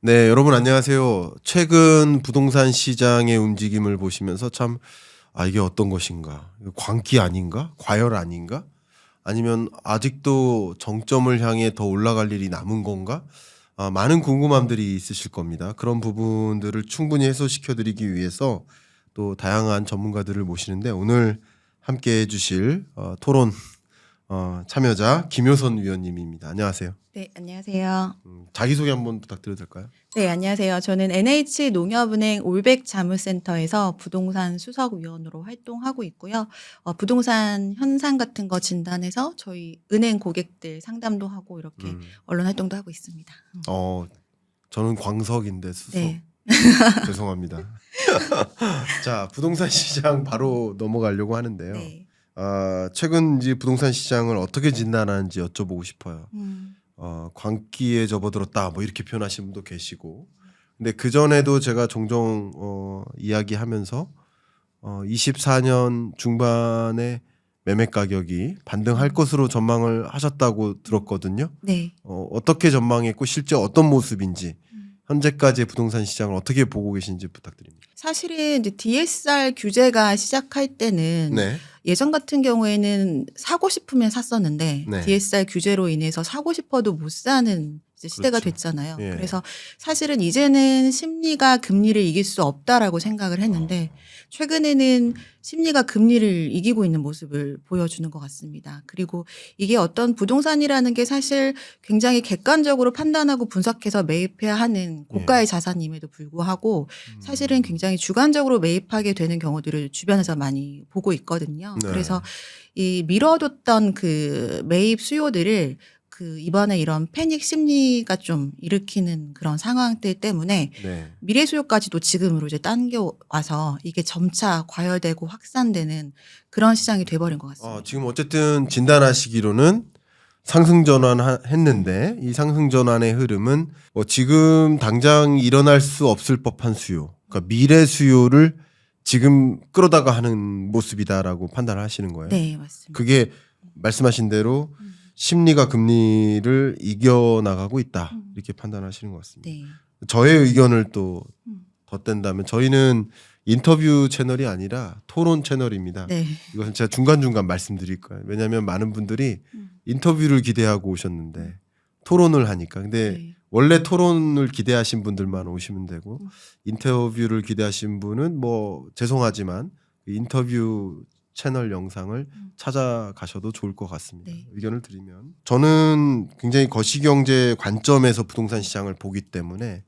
네, 여러분 안녕하세요. 최근 부동산 시장의 움직임을 보시면서 참, 이게 어떤 것인가? 이거 광기 아닌가? 과열 아닌가? 아니면 아직도 정점을 향해 더 올라갈 일이 남은 건가? 많은 궁금함들이 있으실 겁니다. 그런 부분들을 충분히 해소시켜 드리기 위해서 또 다양한 전문가들을 모시는데 오늘 함께 해주실 토론 참여자 김효선 위원님입니다. 안녕하세요. 네, 안녕하세요. 자기소개 한번 부탁드려도 될까요? 네, 안녕하세요. 저는 NH농협은행 올백자문센터에서 부동산 수석위원으로 활동하고 있고요. 부동산 현상 같은 거 진단해서 저희 은행 고객들 상담도 하고 이렇게 음. 언론 활동도 하고 있습니다. 저는 광석인데 수석. 네. 죄송합니다. 자, 부동산 시장 바로 넘어가려고 하는데요. 네. 최근 이제 부동산 시장을 어떻게 진단하는지 여쭤보고 싶어요. 광기에 접어들었다 뭐 이렇게 표현하시는 분도 계시고, 근데 그 전에도 제가 종종 이야기하면서 24년 중반에 매매 가격이 반등할 것으로 전망을 하셨다고 들었거든요. 네. 어떻게 전망했고 실제 어떤 모습인지 현재까지의 부동산 시장을 어떻게 보고 계신지 부탁드립니다. 사실은 이제 DSR 규제가 시작할 때는 네. 예전 같은 경우에는 사고 싶으면 샀었는데 네. DSR 규제로 인해서 사고 싶어도 못 사는 이제 시대가 그렇죠. 됐잖아요. 예. 그래서 사실은 이제는 심리가 금리를 이길 수 없다라고 생각을 했는데 최근에는 심리가 금리를 이기고 있는 모습을 보여주는 것 같습니다. 그리고 이게 어떤 부동산이라는 게 사실 굉장히 객관적으로 판단하고 분석해서 매입해야 하는 고가의 자산임에도 불구하고 사실은 굉장히 주관적으로 매입하게 되는 경우들을 주변에서 많이 보고 있거든요. 네. 그래서 이 미뤄뒀던 그 매입 수요들을 그 이번에 이런 패닉 심리가 좀 일으키는 그런 상황들 때문에 네. 미래 수요까지도 지금으로 이제 당겨와서 이게 점차 과열되고 확산되는 그런 시장이 돼버린 것 같습니다. 지금 어쨌든 진단하시기로는 상승 전환했는데 이 상승 전환의 흐름은 뭐 지금 당장 일어날 수 없을 법한 수요, 그러니까 미래 수요를 지금 끌어다가 하는 모습이다라고 판단을 하시는 거예요. 네, 맞습니다. 그게 말씀하신 대로 심리가 금리를 이겨나가고 있다 이렇게 판단하시는 것 같습니다. 네. 저의 의견을 또 덧댄다면 저희는 인터뷰 채널이 아니라 토론 채널입니다. 네. 이것은 제가 중간중간 말씀드릴 거예요. 왜냐하면 많은 분들이 인터뷰를 기대하고 오셨는데 토론을 하니까. 근데 네. 원래 토론을 기대하신 분들만 오시면 되고 인터뷰를 기대하신 분은 뭐 죄송하지만 인터뷰 채널 영상을 찾아가셔도 좋을 것 같습니다. 네. 의견을 드리면 저는 굉장히 거시경제 관점에서 부동산 시장을 보기 때문에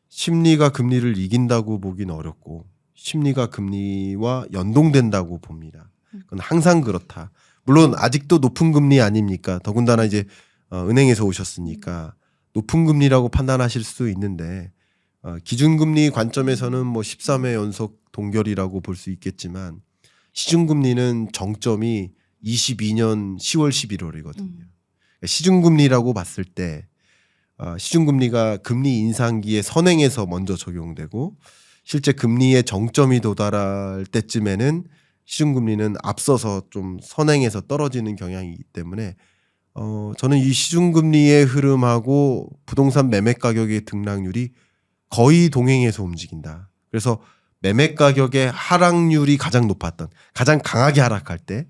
심리가 금리를 이긴다고 보긴 어렵고 심리가 금리와 연동된다고 봅니다. 그건 항상 그렇다. 물론 아직도 높은 금리 아닙니까? 더군다나 이제 은행에서 오셨으니까 높은 금리라고 판단하실 수 있는데 기준금리 관점에서는 뭐 13회 연속 동결이라고 볼 수 있겠지만 시중금리는 정점이 22년 10월 11월이거든요. 시중금리라고 봤을 때 시중금리가 금리 인상기의 선행에서 먼저 적용되고 실제 금리의 정점이 도달할 때쯤에는 시중금리는 앞서서 좀 선행에서 떨어지는 경향이 있기 때문에 저는 이 시중금리의 흐름하고 부동산 매매 가격의 등락률이 거의 동행해서 움직인다. 그래서 매매 가격의 하락률이 가장 높았던, 가장 강하게 하락할 때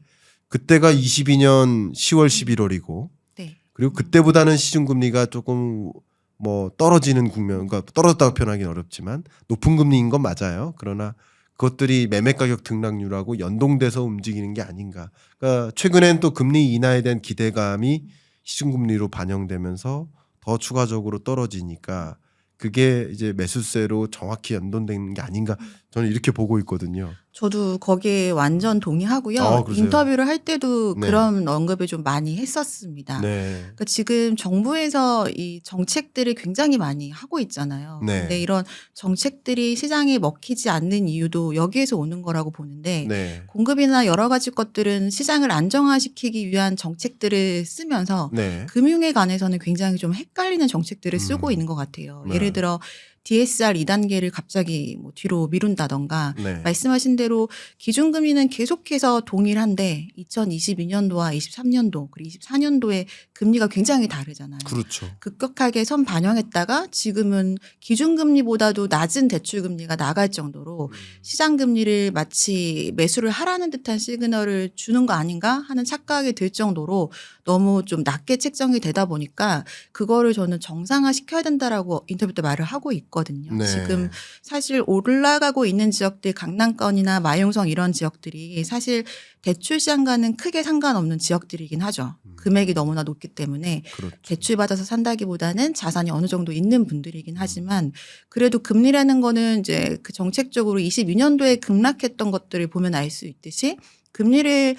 그때가 22년 10월 11월이고 네. 그리고 그때보다는 시중금리가 조금 뭐 떨어지는 국면, 그러니까 떨어졌다고 표현하기는 어렵지만 높은 금리인 건 맞아요. 그러나 그것들이 매매 가격 등락률하고 연동돼서 움직이는 게 아닌가. 그러니까 최근엔 또 금리 인하에 대한 기대감이 시중금리로 반영되면서 더 추가적으로 떨어지니까 그게 이제 매수세로 정확히 연동되는 게 아닌가. 저는 이렇게 보고 있거든요. 저도 거기에 완전 동의하고요. 그러세요? 인터뷰를 할 때도 네. 그런 언급을 좀 많이 했었습니다. 네. 그러니까 지금 정부에서 이 정책들을 굉장히 많이 하고 있잖아요. 네. 근데 이런 정책들이 시장에 먹히지 않는 이유도 여기에서 오는 거라고 보는데 네. 공급이나 여러 가지 것들은 시장을 안정화시키기 위한 정책들을 쓰면서 네. 금융에 관해서는 굉장히 좀 헷갈리는 정책들을 쓰고 있는 것 같아요. 네. 예를 들어 DSR 2단계를 갑자기 뭐 뒤로 미룬다던가 네. 말씀하신 대로 기준금리는 계속해서 동일한데 2022년도와 23년도 그리고 24년도에 금리가 굉장히 다르잖아요. 그렇죠. 급격하게 선 반영했다가 지금은 기준금리보다도 낮은 대출금리가 나갈 정도로 시장금리를 마치 매수를 하라는 듯한 시그널을 주는 거 아닌가 하는 착각이 들 정도로 너무 좀 낮게 책정이 되다 보니까 그거를 저는 정상화시켜야 된다라고 인터뷰 때 말을 하고 있거든요. 네. 지금 사실 올라가고 있는 지역들 강남권이나 마용성 이런 지역들이 사실 대출 시장과는 크게 상관없는 지역들이긴 하죠. 금액이 너무나 높기 때문에 그렇죠. 대출 받아서 산다기보다는 자산이 어느 정도 있는 분들이긴 하지만 그래도 금리라는 거는 이제 그 정책적으로 22년도에 급락했던 것들을 보면 알 수 있듯이 금리를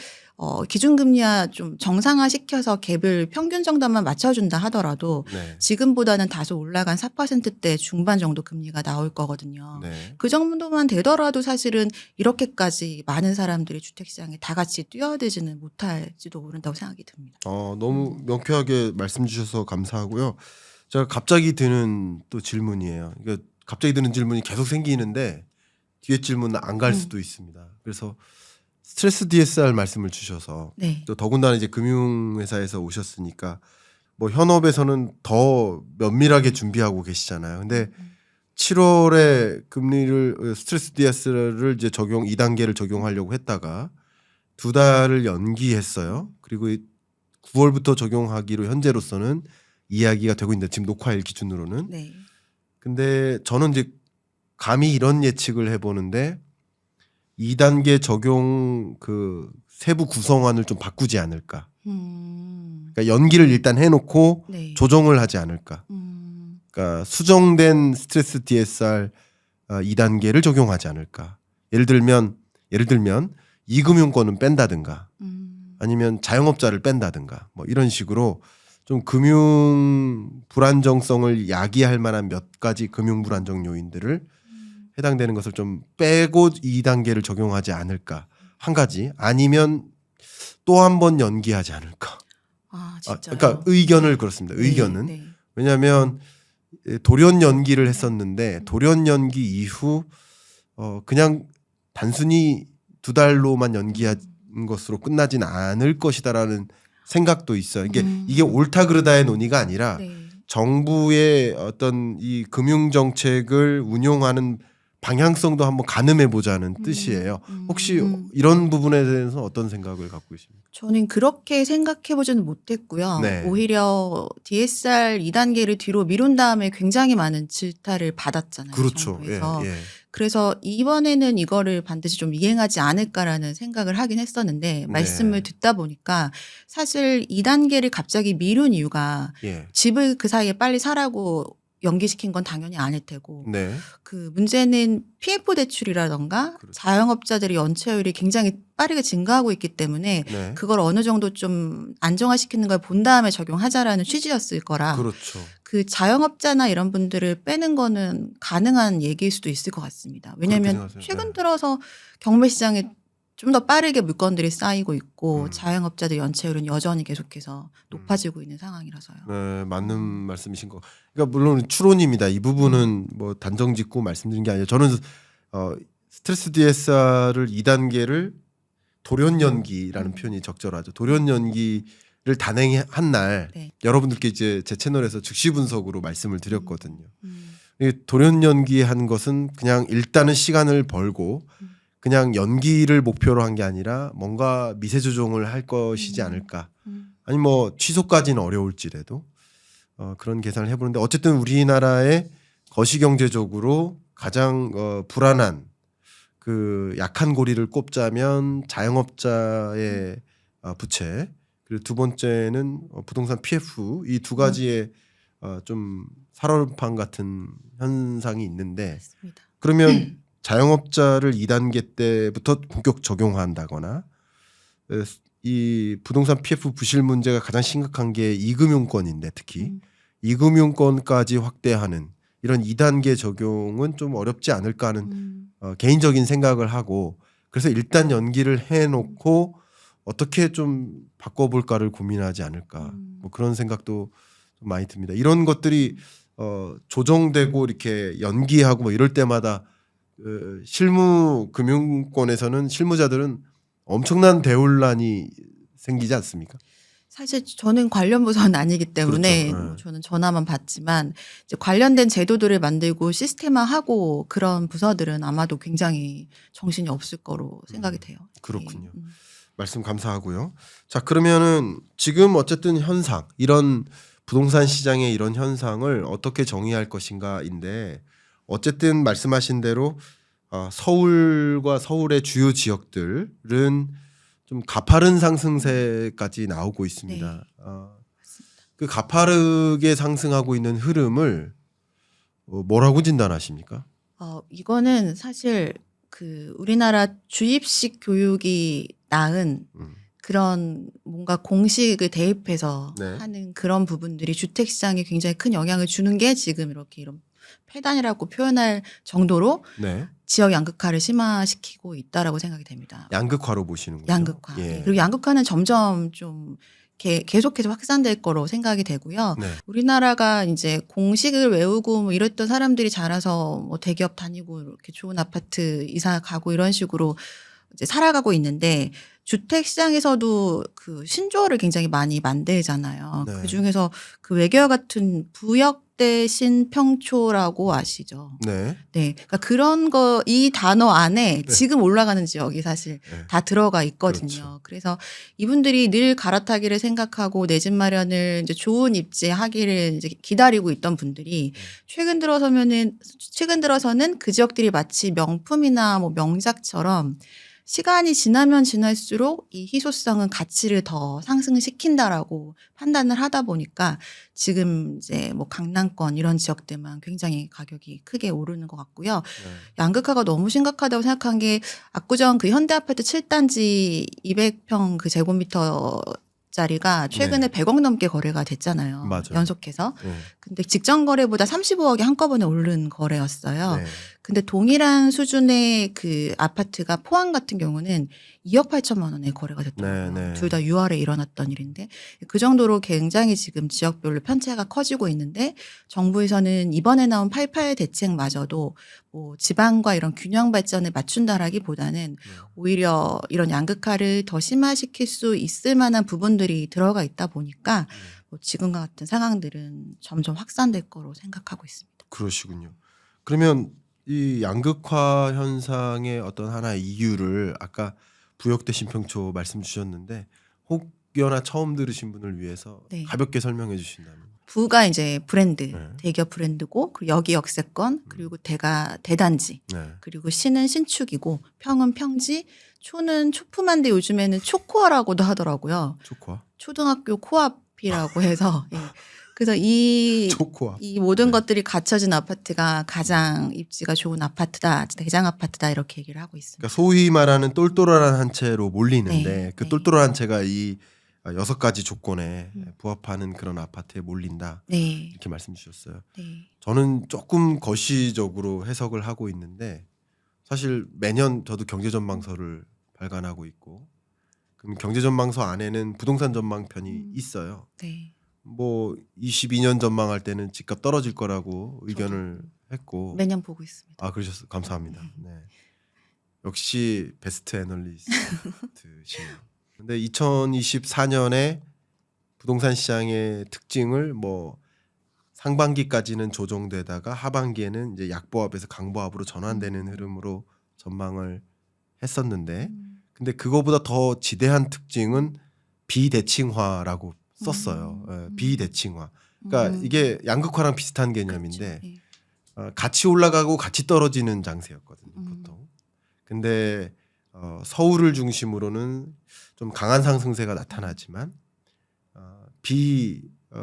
기준금리와 좀 정상화시켜서 갭을 평균 정도만 맞춰준다 하더라도 네. 지금보다는 다소 올라간 4%대 중반 정도 금리가 나올 거거든요. 네. 그 정도만 되더라도 사실은 이렇게까지 많은 사람들이 주택시장에 다 같이 뛰어들지는 못할지도 모른다고 생각이 듭니다. 너무 명쾌하게 말씀 주셔서 감사하고요. 제가 갑자기 드는 또 질문이에요. 그러니까 갑자기 드는 질문이 계속 생기는데 뒤에 질문은 안 갈 수도 있습니다. 그래서 스트레스 DSR 말씀을 주셔서 네. 또 더군다나 이제 금융회사에서 오셨으니까 뭐 현업에서는 더 면밀하게 준비하고 계시잖아요. 근데 7월에 금리를 스트레스 DSR을 이제 2단계를 적용하려고 했다가 2달을 연기했어요. 그리고 9월부터 적용하기로 현재로서는 이야기가 되고 있는데 지금 녹화일 기준으로는. 네. 근데 저는 이제 감히 이런 예측을 해보는데 2단계 적용 그 세부 구성안을 좀 바꾸지 않을까. 그러니까 연기를 일단 해놓고 네. 조정을 하지 않을까. 그러니까 수정된 스트레스 DSR 2단계를 적용하지 않을까. 예를 들면 이금융권은 뺀다든가 아니면 자영업자를 뺀다든가 뭐 이런 식으로 좀 금융 불안정성을 야기할 만한 몇 가지 금융 불안정 요인들을 해당되는 것을 좀 빼고 2단계를 적용하지 않을까. 한 가지 아니면 또 한 번 연기하지 않을까. 아, 진짜요? 그러니까 의견을 그렇습니다. 의견은 네. 왜냐하면 돌연 연기를 했었는데 돌연 연기 이후 그냥 단순히 2달로만 연기한 것으로 끝나진 않을 것이다라는 생각도 있어요. 이게 옳다 그르다의 논의가 아니라 네. 정부의 어떤 이 금융 정책을 운용하는 방향성도 한번 가늠해 보자는 뜻이에요. 혹시 이런 부분에 대해서 어떤 생각을 갖고 계십니까? 저는 그렇게 생각해 보지는 못했고요. 네. 오히려 DSR 2단계를 뒤로 미룬 다음에 굉장히 많은 질타를 받았잖아요. 그렇죠. 정부에서. 예, 예. 그래서 이번에는 이거를 반드시 좀 이행하지 않을까라는 생각을 하긴 했었는데 말씀을 듣다 보니까 사실 2단계를 갑자기 미룬 이유가 예. 집을 그 사이에 빨리 사라고 연기시킨 건 당연히 아닐 테고 네. 그 문제는 PF 대출이라던가 그렇죠. 자영업자들의 연체율이 굉장히 빠르게 증가하고 있기 때문에 네. 그걸 어느 정도 좀 안정화시키는 걸 본 다음에 적용하자라는 취지였을 거라 그렇죠. 그 자영업자나 이런 분들을 빼는 거는 가능한 얘기일 수도 있을 것 같습니다. 왜냐하면 그렇게 생각하세요? 최근 네. 들어서 경매 시장에 좀 더 빠르게 물건들이 쌓이고 있고 음. 자영업자들 연체율은 여전히 계속해서 높아지고 있는 상황이라서요. 네, 맞는 말씀이신 거. 그러니까 물론 추론입니다. 이 부분은 뭐 단정짓고 말씀드린 게 아니라 저는 스트레스 DSR을 2단계를 돌연 연기라는 표현이 적절하죠. 돌연 연기를 단행한 날 네. 여러분들께 이제 제 채널에서 즉시 분석으로 말씀을 드렸거든요. 음. 이 돌연 연기한 것은 그냥 일단은 시간을 벌고 그냥 연기를 목표로 한 게 아니라 뭔가 미세 조정을 할 것이지 않을까. 아니 뭐 취소까지는 어려울지라도 그런 계산을 해보는데 어쨌든 우리나라의 거시경제적으로 가장 불안한 그 약한 고리를 꼽자면 자영업자의 부채 그리고 두 번째는 부동산 PF 이 두 가지의 좀 살얼판 같은 현상이 있는데 맞습니다. 그러면 자영업자를 2단계 때부터 본격 적용한다거나 이 부동산 PF 부실 문제가 가장 심각한 게 이금융권인데 특히 이금융권까지 확대하는 이런 2단계 적용은 좀 어렵지 않을까 하는 개인적인 생각을 하고 그래서 일단 연기를 해놓고 어떻게 좀 바꿔볼까를 고민하지 않을까 뭐 그런 생각도 좀 많이 듭니다. 이런 것들이 조정되고 이렇게 연기하고 뭐 이럴 때마다 실무 금융권에서는 실무자들은 엄청난 대혼란이 생기지 않습니까? 사실 저는 관련 부서는 아니기 때문에 그렇죠. 네. 저는 전화만 받지만 이제 관련된 제도들을 만들고 시스템화하고 그런 부서들은 아마도 굉장히 정신이 없을 거로 생각이 돼요. 그렇군요. 예. 말씀 감사하고요. 자, 그러면은 지금 어쨌든 현상, 이런 부동산 시장의 이런 현상을 어떻게 정의할 것인가인데, 어쨌든 말씀하신 대로 서울과 서울의 주요 지역들은 좀 가파른 상승세까지 나오고 있습니다. 네. 그 가파르게 상승하고 있는 흐름을 뭐라고 진단하십니까? 이거는 사실 그 우리나라 주입식 교육이 낳은 음. 그런 뭔가 공식을 대입해서 네. 하는 그런 부분들이 주택 시장에 굉장히 큰 영향을 주는 게 지금 이렇게 이런 폐단이라고 표현할 정도로 네. 지역 양극화를 심화시키고 있다라고 생각이 됩니다. 양극화로 보시는 거죠. 양극화. 예. 네. 그리고 양극화는 점점 좀 계속해서 확산될 거로 생각이 되고요. 네. 우리나라가 이제 공식을 외우고 뭐 이랬던 사람들이 자라서 뭐 대기업 다니고 이렇게 좋은 아파트 이사 가고 이런 식으로 이제 살아가고 있는데 주택 시장에서도 그 신조어를 굉장히 많이 만들잖아요. 네. 그 중에서 그 외계어 같은 부역대 신평초라고 아시죠? 네. 네. 그러니까 그런 거 이 단어 안에 네. 지금 올라가는 지역이 사실 네. 다 들어가 있거든요. 그렇죠. 그래서 이분들이 늘 갈아타기를 생각하고 내 집 마련을 이제 좋은 입지에 하기를 이제 기다리고 있던 분들이 최근 들어서는 그 지역들이 마치 명품이나 뭐 명작처럼 시간이 지나면 지날수록 이 희소성은 가치를 더 상승시킨다라고 판단을 하다 보니까 지금 이제 뭐 강남권 이런 지역들만 굉장히 가격이 크게 오르는 것 같고요. 네. 양극화가 너무 심각하다고 생각한 게 압구정 그 현대아파트 7단지 200평 그 제곱미터짜리가 최근에 100억 넘게 거래가 됐잖아요. 맞아요. 연속해서. 네. 근데 직전 거래보다 35억이 한꺼번에 오른 거래였어요. 네. 근데 동일한 수준의 그 아파트가 포항 같은 경우는 2억 8천만 원에 거래가 됐더라고요. 네, 네. 둘 다 6월에 일어났던 일인데 그 정도로 굉장히 지금 지역별로 편차가 커지고 있는데 정부에서는 이번에 나온 88 대책마저도 뭐 지방과 이런 균형 발전을 맞춘다라기보다는 오히려 이런 양극화를 더 심화시킬 수 있을 만한 부분들이 들어가 있다 보니까 뭐 지금과 같은 상황들은 점점 확산될 거로 생각하고 있습니다. 그러시군요. 그러면 이 양극화 현상의 어떤 하나의 이유를 아까 부역대 신평초 말씀 주셨는데 혹여나 처음 들으신 분을 위해서 네. 가볍게 설명해 주신다면. 부가 이제 브랜드, 네. 대기업 브랜드고 그리고 여기 역세권 그리고 대단지 네. 그리고 시는 신축이고 평은 평지 초는 초품한데 요즘에는 초코아라고도 하더라고요. 초코아. 초등학교 코앞이라고 해서 예. 그래서 이 초코아. 모든 네. 것들이 갖춰진 아파트가 가장 입지가 좋은 아파트다, 대장 아파트다 이렇게 얘기를 하고 있습니다. 그러니까 소위 말하는 똘똘한 한 채로 몰리는데 네, 그 네. 똘똘한 한 채가 이 6가지 조건에 부합하는 그런 아파트에 몰린다. 네, 이렇게 말씀 주셨어요. 네, 저는 조금 거시적으로 해석을 하고 있는데 사실 매년 저도 경제전망서를 발간하고 있고 그럼 경제전망서 안에는 부동산 전망편이 있어요. 네. 뭐 22년 전망할 때는 집값 떨어질 거라고 의견을 했고 매년 보고 있습니다. 아 그러셨어요. 감사합니다. 네. 역시 베스트 애널리스트시네요. 근데 2024년에 부동산 시장의 특징을 뭐 상반기까지는 조정되다가 하반기에는 이제 약보합에서 강보합으로 전환되는 흐름으로 전망을 했었는데 근데 그거보다 더 지대한 특징은 비대칭화라고 썼어요. 비대칭화. 그러니까 이게 양극화랑 비슷한 개념인데 그렇죠. 네. 같이 올라가고 같이 떨어지는 장세였거든요. 보통. 근데 서울을 중심으로는 좀 강한 상승세가 나타나지만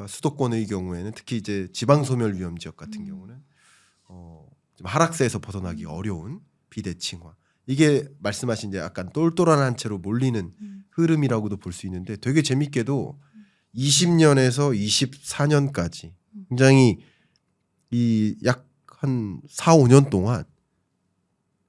수도권의 경우에는 특히 이제 지방 소멸 위험 지역 같은 경우는 좀 하락세에서 벗어나기 어려운 비대칭화. 이게 말씀하신 이제 약간 똘똘한 한 채로 몰리는 흐름이라고도 볼 수 있는데 되게 재밌게도 20년에서 24년까지 굉장히 이 약 한 4, 5년 동안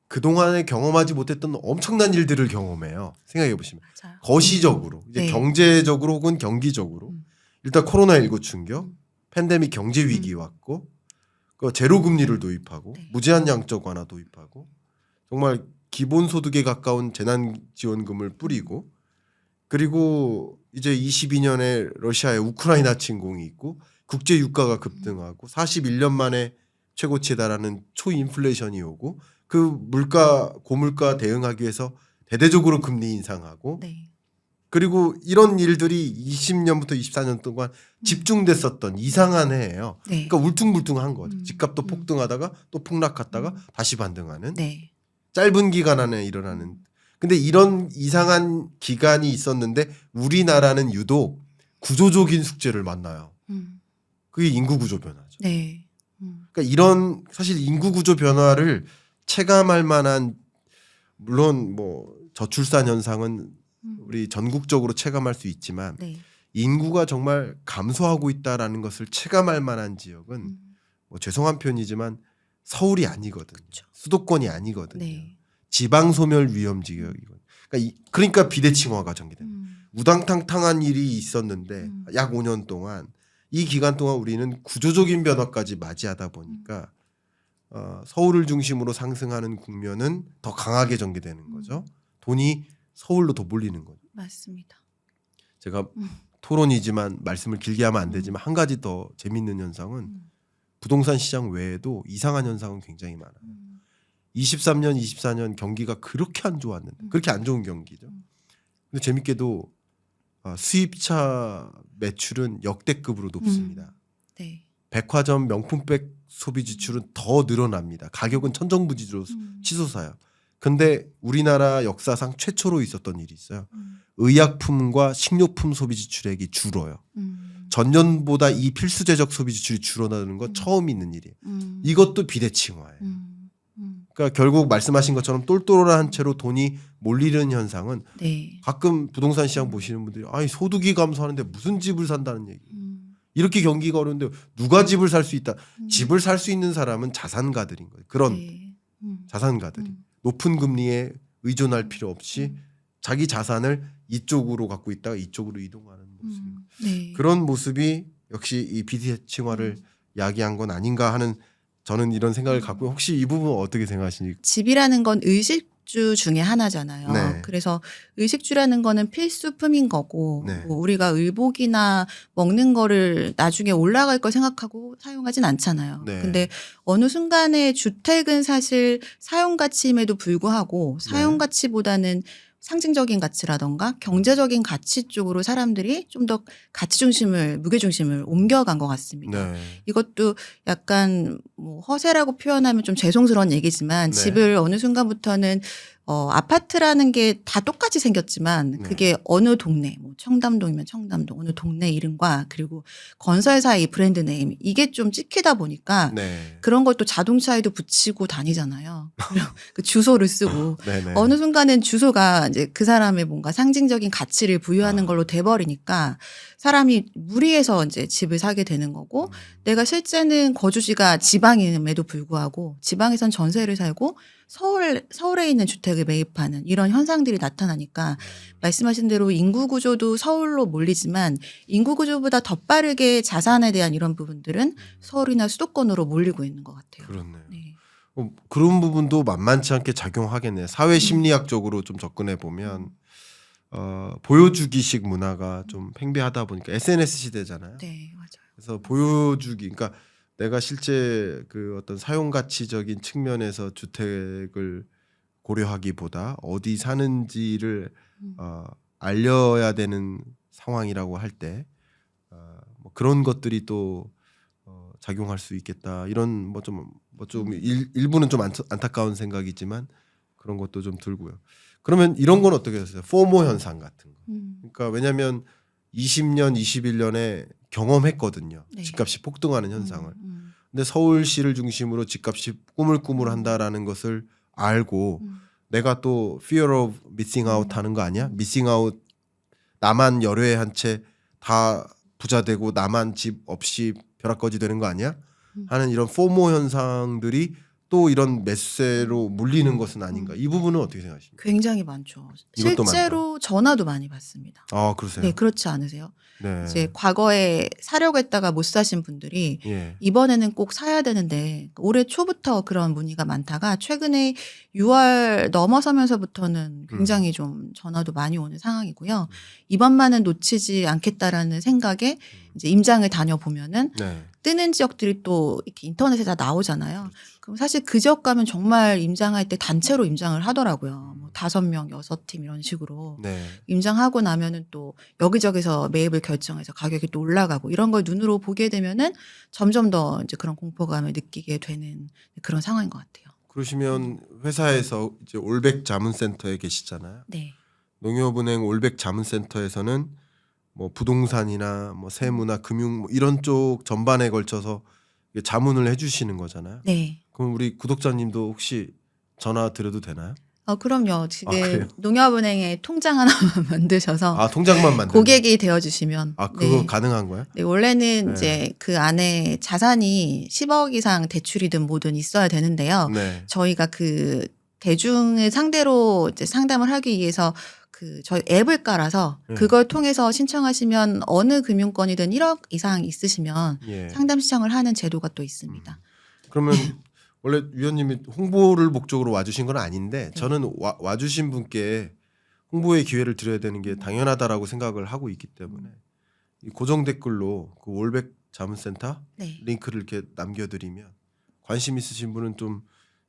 그동안에 경험하지 못했던 엄청난 일들을 경험해요. 생각해 보시면. 맞아요. 거시적으로 이제 네. 경제적으로 혹은 경기적으로 일단 코로나19 충격, 팬데믹 경제 위기 왔고 그 제로 금리를 도입하고 네. 무제한 양적 완화 도입하고 정말 기본 소득에 가까운 재난 지원금을 뿌리고 그리고 이제 22년에 러시아의 우크라이나 침공이 있고 국제 유가가 급등하고 41년 만에 최고치에 달하는 초인플레이션이 오고 그 물가 고물가 대응하기 위해서 대대적으로 금리 인상하고 네. 그리고 이런 일들이 20년부터 24년 동안 집중됐었던 이상한 해예요. 네. 그러니까 울퉁불퉁한 거죠. 집값도 음. 폭등하다가 또 폭락했다가 다시 반등하는 네. 짧은 기간 안에 일어나는. 근데 이런 이상한 기간이 있었는데 우리나라는 유독 구조적인 숙제를 만나요. 그게 인구 구조 변화죠. 네. 그러니까 이런 사실 인구 구조 변화를 체감할 만한 물론 뭐 저출산 현상은 우리 전국적으로 체감할 수 있지만 네. 인구가 정말 감소하고 있다라는 것을 체감할 만한 지역은 뭐 죄송한 표현이지만 서울이 아니거든요. 그쵸. 수도권이 아니거든요. 네. 지방 소멸 위험 지역이거든요. 그러니까 비대칭화가 전개됩니다. 우당탕탕한 일이 있었는데 약 5년 동안 이 기간 동안 우리는 구조적인 변화까지 맞이하다 보니까 서울을 중심으로 상승하는 국면은 더 강하게 전개되는 거죠. 돈이 서울로 더 몰리는 거죠. 맞습니다. 제가 토론이지만 말씀을 길게 하면 안 되지만 한 가지 더 재밌는 현상은 부동산 시장 외에도 이상한 현상은 굉장히 많아요. 23년, 24년 경기가 그렇게 안 좋았는데 그렇게 안 좋은 경기죠. 근데 재밌게도 수입차 매출은 역대급으로 높습니다. 네. 백화점 명품백 소비 지출은 더 늘어납니다. 가격은 천정부지로 치솟아요. 근데 우리나라 역사상 최초로 있었던 일이 있어요. 의약품과 식료품 소비 지출액이 줄어요. 전년보다 이 필수재적 소비 지출이 줄어나는 건 처음 있는 일이에요. 이것도 비대칭화예요. 그러니까 결국 말씀하신 것처럼 똘똘한 채로 돈이 몰리는 현상은 네. 가끔 부동산 시장 보시는 분들이 아니 소득이 감소하는데 무슨 집을 산다는 얘기. 이렇게 경기가 어려운데 누가 집을 살 수 있다. 집을 살 수 있는 사람은 자산가들인 거예요. 그런 네. 자산가들이 높은 금리에 의존할 필요 없이 자기 자산을 이쪽으로 갖고 있다가 이쪽으로 이동하는 모습. 네. 그런 모습이 역시 이 비대칭화를 야기한 건 아닌가 하는 저는 이런 생각을 갖고 혹시 이 부분 어떻게 생각하시는지. 집이라는 건 의식주 중에 하나잖아요. 네. 그래서 의식주라는 거는 필수품인 거고 네. 뭐 우리가 의복이나 먹는 거를 나중에 올라갈 걸 생각하고 사용하진 않잖아요. 네. 근데 어느 순간에 주택은 사실 사용 가치임에도 불구하고 사용 가치보다는 상징적인 가치라던가 경제적인 가치 쪽으로 사람들이 좀 더 가치 중심을 무게 중심을 옮겨간 것 같습니다. 네. 이것도 약간 뭐 허세라고 표현하면 좀 죄송스러운 얘기지만 네. 집을 어느 순간부터는 아파트라는 게 다 똑같이 생겼지만 네. 그게 어느 동네 뭐 청담동이면 청담동 어느 동네 이름과 그리고 건설사의 브랜드 네임 이게 좀 찍히다 보니까 네. 그런 것도 자동차에도 붙이고 다니잖아요. 그 주소를 쓰고 네네. 어느 순간은 주소가 이제 그 사람의 뭔가 상징적인 가치를 부여하는 걸로 돼버리니까 사람이 무리해서 이제 집을 사게 되는 거고 내가 실제는 거주지가 지방임에도 불구하고 지방에선 전세를 살고 서울에 있는 주택을 매입하는 이런 현상들이 나타나니까 말씀하신 대로 인구 구조도 서울로 몰리지만 인구 구조보다 더 빠르게 자산에 대한 이런 부분들은 서울이나 수도권으로 몰리고 있는 것 같아요. 그렇네요. 네. 그런 부분도 만만치 않게 작용하겠네요. 사회 심리학적으로 좀 접근해 보면 보여주기식 문화가 좀 팽배하다 보니까 SNS 시대잖아요. 네, 맞아요. 그래서 보여주기, 그러니까 내가 실제 그 어떤 사용 가치적인 측면에서 주택을 고려하기보다 어디 사는지를 알려야 되는 상황이라고 할 때 뭐 그런 것들이 또 작용할 수 있겠다. 이런 뭐 좀 일부는 좀 안타까운 생각이지만 그런 것도 좀 들고요. 그러면 이런 건 어떻게 됐어요? 포모 현상 같은 거. 그러니까 왜냐하면 20년, 21년에 경험했거든요. 네. 집값이 폭등하는 현상을. 근데 서울시를 중심으로 집값이 꾸물꾸물한다라는 것을 알고 내가 또 fear of missing out 하는 거 아니야? missing out 나만 열외 한 채 다 부자 되고 나만 집 없이 벼락거지 되는 거 아니야? 하는 이런 포모 현상들이 또 이런 매수세로 물리는 것은 아닌가? 이 부분은 어떻게 생각하십니까? 굉장히 많죠. 이것도 실제로 전화도 많이 받습니다. 아, 그러세요? 네, 그렇지 않으세요? 네. 이제 과거에 사려고 했다가 못 사신 분들이 예. 이번에는 꼭 사야 되는데 올해 초부터 그런 문의가 많다가 최근에 6월 넘어서면서부터는 굉장히 좀 전화도 많이 오는 상황이고요. 이번만은 놓치지 않겠다라는 생각에 이제 임장을 다녀보면은 네. 뜨는 지역들이 또 이렇게 인터넷에 다 나오잖아요. 그럼 사실 그 지역 가면 정말 임장할 때 단체로 임장을 하더라고요. 뭐 5명, 6팀 이런 식으로. 네. 임장하고 나면은 또 여기저기서 매입을 결정해서 가격이 또 올라가고 이런 걸 눈으로 보게 되면은 점점 더 이제 그런 공포감을 느끼게 되는 그런 상황인 것 같아요. 그러시면 회사에서 이제 올백 자문센터에 계시잖아요. 네. 농협은행 올백 자문센터에서는 뭐 부동산이나 뭐 세무나 금융 뭐 이런 쪽 전반에 걸쳐서 자문을 해주시는 거잖아요. 네. 그럼 우리 구독자님도 혹시 전화 드려도 되나요? 그럼요. 지금 그래요? 농협은행에 통장 하나만 만드셔서 아, 통장만 만드는. 고객이 되어주시면. 아, 그거 네. 가능한 거야? 네, 원래는 네. 이제 그 안에 자산이 10억 이상 대출이든 뭐든 있어야 되는데요. 네. 저희가 그 대중을 상대로 이제 상담을 하기 위해서 그 저희 앱을 깔아서 네. 그걸 통해서 신청하시면 어느 금융권이든 1억 이상 있으시면 예. 상담 신청을 하는 제도가 또 있습니다. 그러면 원래 위원님이 홍보를 목적으로 와주신 건 아닌데 네. 저는 와주신 분께 홍보의 기회를 드려야 되는 게 당연하다라고 생각을 하고 있기 때문에 이 고정 댓글로 그 올백 자문센터 네. 링크를 이렇게 남겨드리면 관심 있으신 분은 좀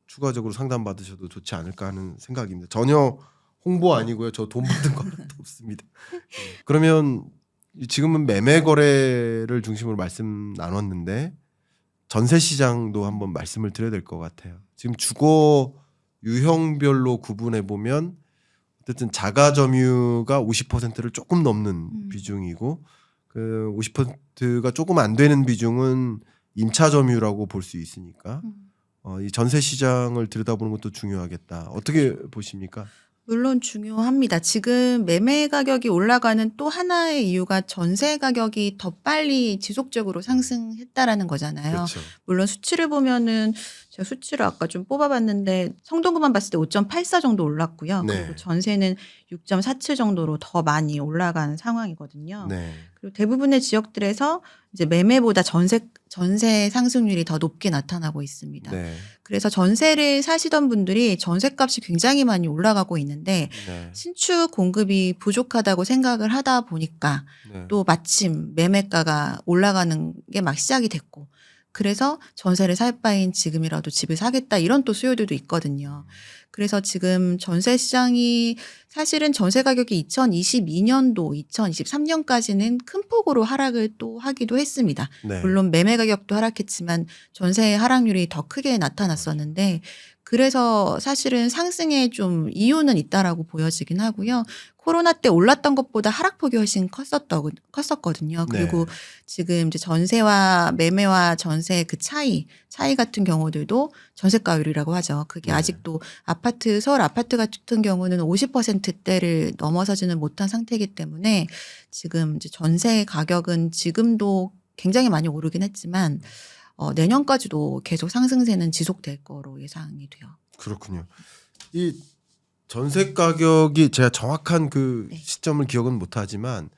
추가적으로 상담 받으셔도 좋지 않을까 하는 생각입니다. 전혀 홍보 아니고요. 저 돈 받은 거 하나도 없습니다. 그러면 지금은 매매 거래를 중심으로 말씀 나눴는데 전세 시장도 한번 말씀을 드려야 될 것 같아요. 지금 주거 유형별로 구분해 보면 어쨌든 자가 점유가 50%를 조금 넘는 비중이고 그 50%가 조금 안 되는 비중은 임차 점유라고 볼 수 있으니까 이 전세 시장을 들여다보는 것도 중요하겠다. 어떻게 보십니까? 물론 중요합니다. 지금 매매 가격이 올라가는 또 하나의 이유가 전세 가격이 더 빨리 지속적으로 상승했다라는 거잖아요. 그렇죠. 물론 수치를 보면은 제가 수치를 아까 좀 뽑아봤는데 성동구만 봤을 때 5.84 정도 올랐고요. 네. 그리고 전세는 6.47 정도로 더 많이 올라간 상황이거든요. 네. 그리고 대부분의 지역들에서 이제 매매보다 전세 상승률이 더 높게 나타나고 있습니다. 네. 그래서 전세를 사시던 분들이 전세값이 굉장히 많이 올라가고 있는데 네. 신축 공급이 부족하다고 생각을 하다 보니까 네. 또 마침 매매가가 올라가는 게 막 시작이 됐고 그래서 전세를 살 바엔 지금이라도 집을 사겠다 이런 또 수요들도 있거든요. 그래서 지금 전세 시장이 사실은 전세 가격이 2022년도, 2023년까지는 큰 폭으로 하락을 또 하기도 했습니다. 네. 물론 매매 가격도 하락했지만 전세 하락률이 더 크게 나타났었는데 그래서 사실은 상승에 좀 이유는 있다라고 보여지긴 하고요. 코로나 때 올랐던 것보다 하락폭이 훨씬 컸었거든요. 그리고 네. 지금 이제 전세와 매매와 전세 그 차이 같은 경우들도 전세가율이라고 하죠. 그게 네. 아직도 서울 아파트 같은 경우는 50%대를 넘어서지는 못한 상태이기 때문에 지금 이제 전세 가격은 지금도 굉장히 많이 오르긴 했지만 내년까지도 계속 상승세는 지속될 거로 예상이 돼요. 그렇군요. 이 전세 가격이 제가 정확한 그 네. 시점을 기억은 못하지만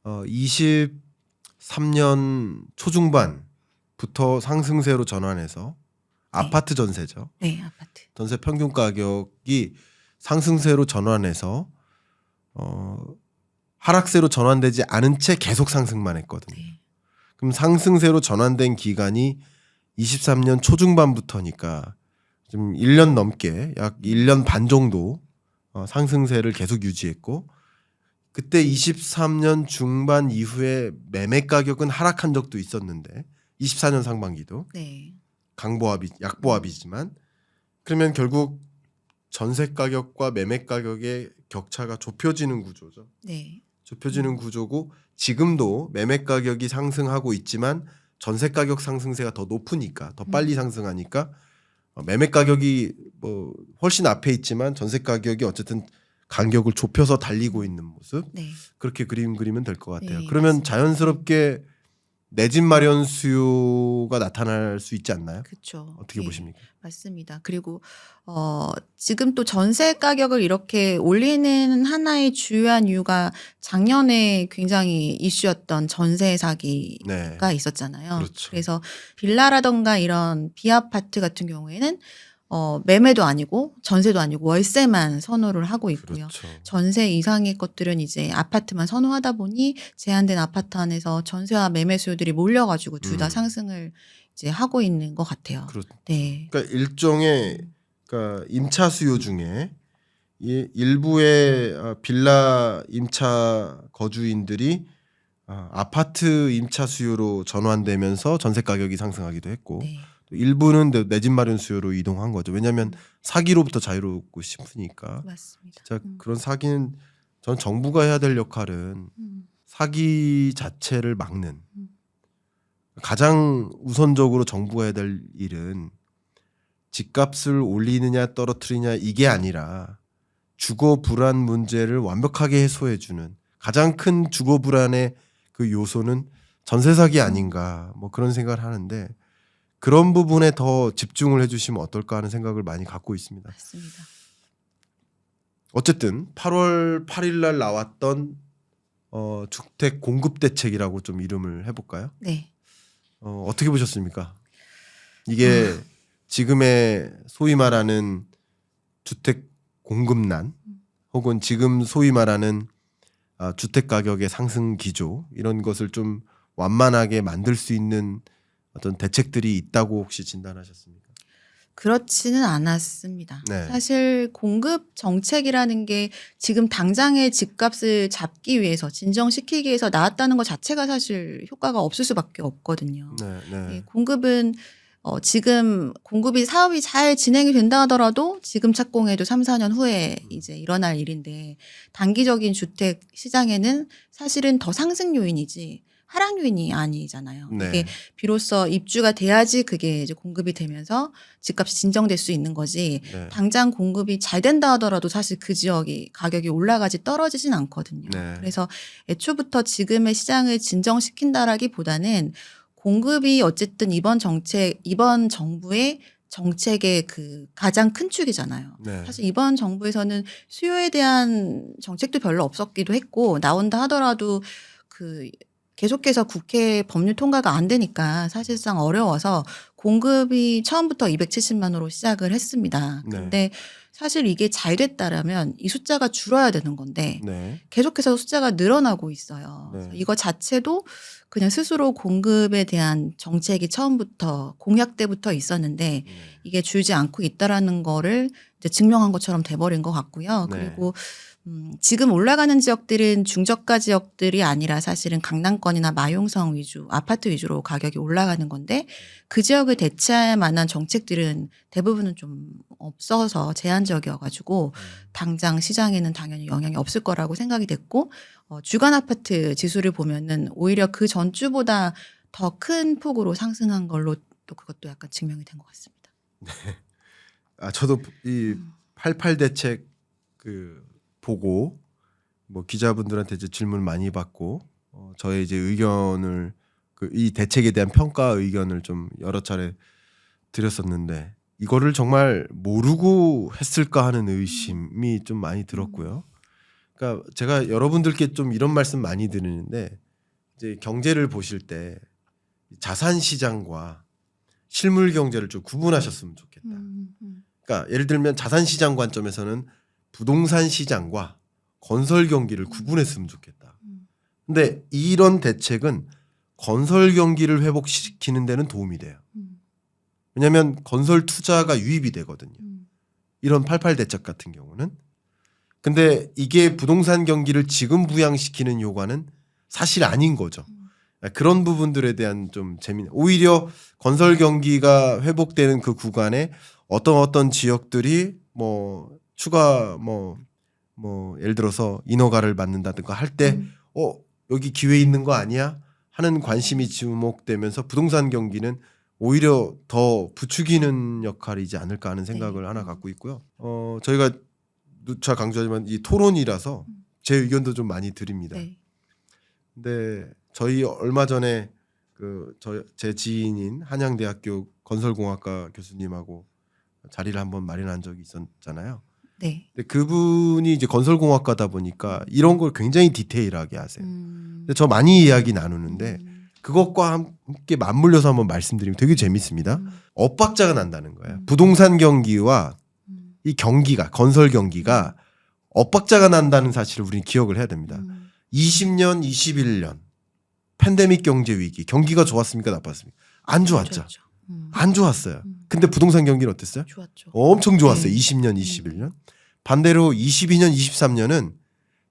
23년 초중반부터 상승세로 전환해서 아파트 전세죠. 네, 아파트. 전세 평균 가격이 상승세로 전환해서 하락세로 전환되지 않은 채 계속 상승만 했거든요. 네. 그럼 상승세로 전환된 기간이 23년 초중반부터니까 좀 1년 넘게 약 1년 반 정도 상승세를 계속 유지했고 그때 23년 중반 이후에 매매 가격은 하락한 적도 있었는데 24년 상반기도 네. 약보합이지만 그러면 결국 전세 가격과 매매 가격의 격차가 좁혀지는 구조죠. 네. 좁혀지는 구조고 지금도 매매 가격이 상승하고 있지만 전세 가격 상승세가 더 높으니까 더 빨리 상승하니까 매매 가격이 뭐 훨씬 앞에 있지만 전세 가격이 어쨌든 간격을 좁혀서 달리고 있는 모습 네. 그렇게 그리면 될 것 같아요. 네, 그러면 맞습니다. 자연스럽게 내 집 마련 수요가 나타날 수 있지 않나요? 그렇죠. 어떻게 보십니까? 맞습니다. 그리고 지금 또 전세 가격을 이렇게 올리는 하나의 주요한 이유가 작년에 굉장히 이슈였던 전세 사기가 네. 있었잖아요. 그렇죠. 그래서 빌라라던가 이런 비아파트 같은 경우에는 매매도 아니고 전세도 아니고 월세만 선호를 하고 있고요. 그렇죠. 전세 이상의 것들은 이제 아파트만 선호하다 보니 제한된 아파트 안에서 전세와 매매 수요들이 몰려가지고 둘 다 상승을 이제 하고 있는 것 같아요. 그렇죠. 네. 그러니까 일종의 그러니까 임차 수요 중에 일부의 빌라 임차 거주인들이 아파트 임차 수요로 전환되면서 전세 가격이 상승하기도 했고 네. 또 일부는 내 집 마련 수요로 이동한 거죠. 왜냐하면 사기로부터 자유롭고 싶으니까. 맞습니다. 자, 그런 사기는 전 정부가 해야 될 역할은 사기 자체를 막는 가장 우선적으로 정부가 해야 될 일은 집값을 올리느냐 떨어뜨리냐 이게 아니라 주거 불안 문제를 완벽하게 해소해주는 가장 큰 주거 불안의 그 요소는 전세 사기 아닌가 뭐 그런 생각을 하는데 그런 부분에 더 집중을 해주시면 어떨까 하는 생각을 많이 갖고 있습니다. 맞습니다. 어쨌든 8월 8일 날 나왔던 주택 공급 대책이라고 좀 이름을 해볼까요? 네. 어떻게 보셨습니까? 이게 지금의 소위 말하는 주택 공급난 혹은 지금 소위 말하는 주택 가격의 상승 기조 이런 것을 좀 완만하게 만들 수 있는 어떤 대책들이 있다고 혹시 진단하셨습니까? 그렇지는 않았습니다. 네. 사실 공급 정책이라는 게 지금 당장의 집값을 잡기 위해서 진정시키기 위해서 나왔다는 것 자체가 사실 효과가 없을 수밖에 없거든요. 네, 네. 예, 공급은 지금 공급이 사업이 잘 진행이 된다 하더라도 지금 착공해도 3, 4년 후에 이제 일어날 일인데 단기적인 주택 시장에는 사실은 더 상승 요인이지 하락 요인이 아니잖아요. 네. 이게 비로소 입주가 돼야지 그게 이제 공급이 되면서 집값이 진정될 수 있는 거지. 네. 당장 공급이 잘 된다 하더라도 사실 그 지역이 가격이 올라가지 떨어지진 않거든요. 네. 그래서 애초부터 지금의 시장을 진정시킨다라기보다는 공급이 어쨌든 이번 정부의 정책의 그 가장 큰 축이잖아요. 네. 사실 이번 정부에서는 수요에 대한 정책도 별로 없었기도 했고 나온다 하더라도 그 계속해서 국회 법률 통과가 안 되니까 사실상 어려워서 공급이 처음부터 270만호로 시작을 했습니다. 네. 근데 사실 이게 잘 됐다라면 이 숫자가 줄어야 되는 건데 네. 계속해서 숫자가 늘어나고 있어요. 네. 그래서 이거 자체도 그냥 스스로 공급에 대한 정책이 처음부터 공약 때부터 있었는데 이게 줄지 않고 있다라는 거를 이제 증명한 것처럼 돼버린 것 같고요. 네. 그리고 지금 올라가는 지역들은 중저가 지역들이 아니라 사실은 강남권이나 마용성 위주, 아파트 위주로 가격이 올라가는 건데 그 지역을 대체할 만한 정책들은 대부분은 좀 없어서 제한적이어가지고 당장 시장에는 당연히 영향이 없을 거라고 생각이 됐고 주간 아파트 지수를 보면은 오히려 그 전주보다 더 큰 폭으로 상승한 걸로 또 그것도 약간 증명이 된 것 같습니다. 저도 이 88 대책 그 보고 뭐 기자분들한테 이제 질문 많이 받고 저의 이제 의견을 이 대책에 대한 평가 의견을 좀 여러 차례 드렸었는데 이거를 정말 모르고 했을까 하는 의심이 좀 많이 들었고요. 그러니까 제가 여러분들께 좀 이런 말씀 많이 드리는데 이제 경제를 보실 때 자산 시장과 실물 경제를 좀 구분하셨으면 좋겠다. 그러니까 예를 들면 자산 시장 관점에서는 부동산 시장과 건설 경기를 구분했으면 좋겠다. 근데 이런 대책은 건설 경기를 회복시키는 데는 도움이 돼요. 왜냐하면 건설 투자가 유입이 되거든요. 이런 88 대책 같은 경우는. 근데 이게 부동산 경기를 지금 부양시키는 효과는 사실 아닌 거죠. 그런 부분들에 대한 좀 재미는 오히려 건설 경기가 회복되는 그 구간에 어떤 지역들이 뭐 추가 뭐 예를 들어서 인허가를 받는다든가 할 때 여기 기회 있는 거 아니야 하는 관심이 주목되면서 부동산 경기는 오히려 더 부추기는 역할이지 않을까 하는 생각을 하나 갖고 있고요. 저희가 누차 강조하지만 이 토론이라서 제 의견도 좀 많이 드립니다. 네. 근데 저희 얼마 전에 제 지인인 한양대학교 건설공학과 교수님하고 자리를 한번 마련한 적이 있었잖아요. 네. 근데 그분이 이제 건설공학과다 보니까 이런 걸 굉장히 디테일하게 하세요. 근데 저 많이 이야기 나누는데 그것과 함께 맞물려서 한번 말씀드리면 되게 재밌습니다. 엇박자가 난다는 거예요. 부동산 경기와 이 경기가 건설 경기가 엇박자가 난다는 사실을 우리는 기억을 해야 됩니다. 20년, 21년 팬데믹 경제 위기 경기가 좋았습니까 나빴습니까? 안 좋았죠. 안 좋았어요. 근데 부동산 경기는 어땠어요? 좋았죠. 엄청 좋았어요. 네. 20년, 21년. 반대로 22년, 23년은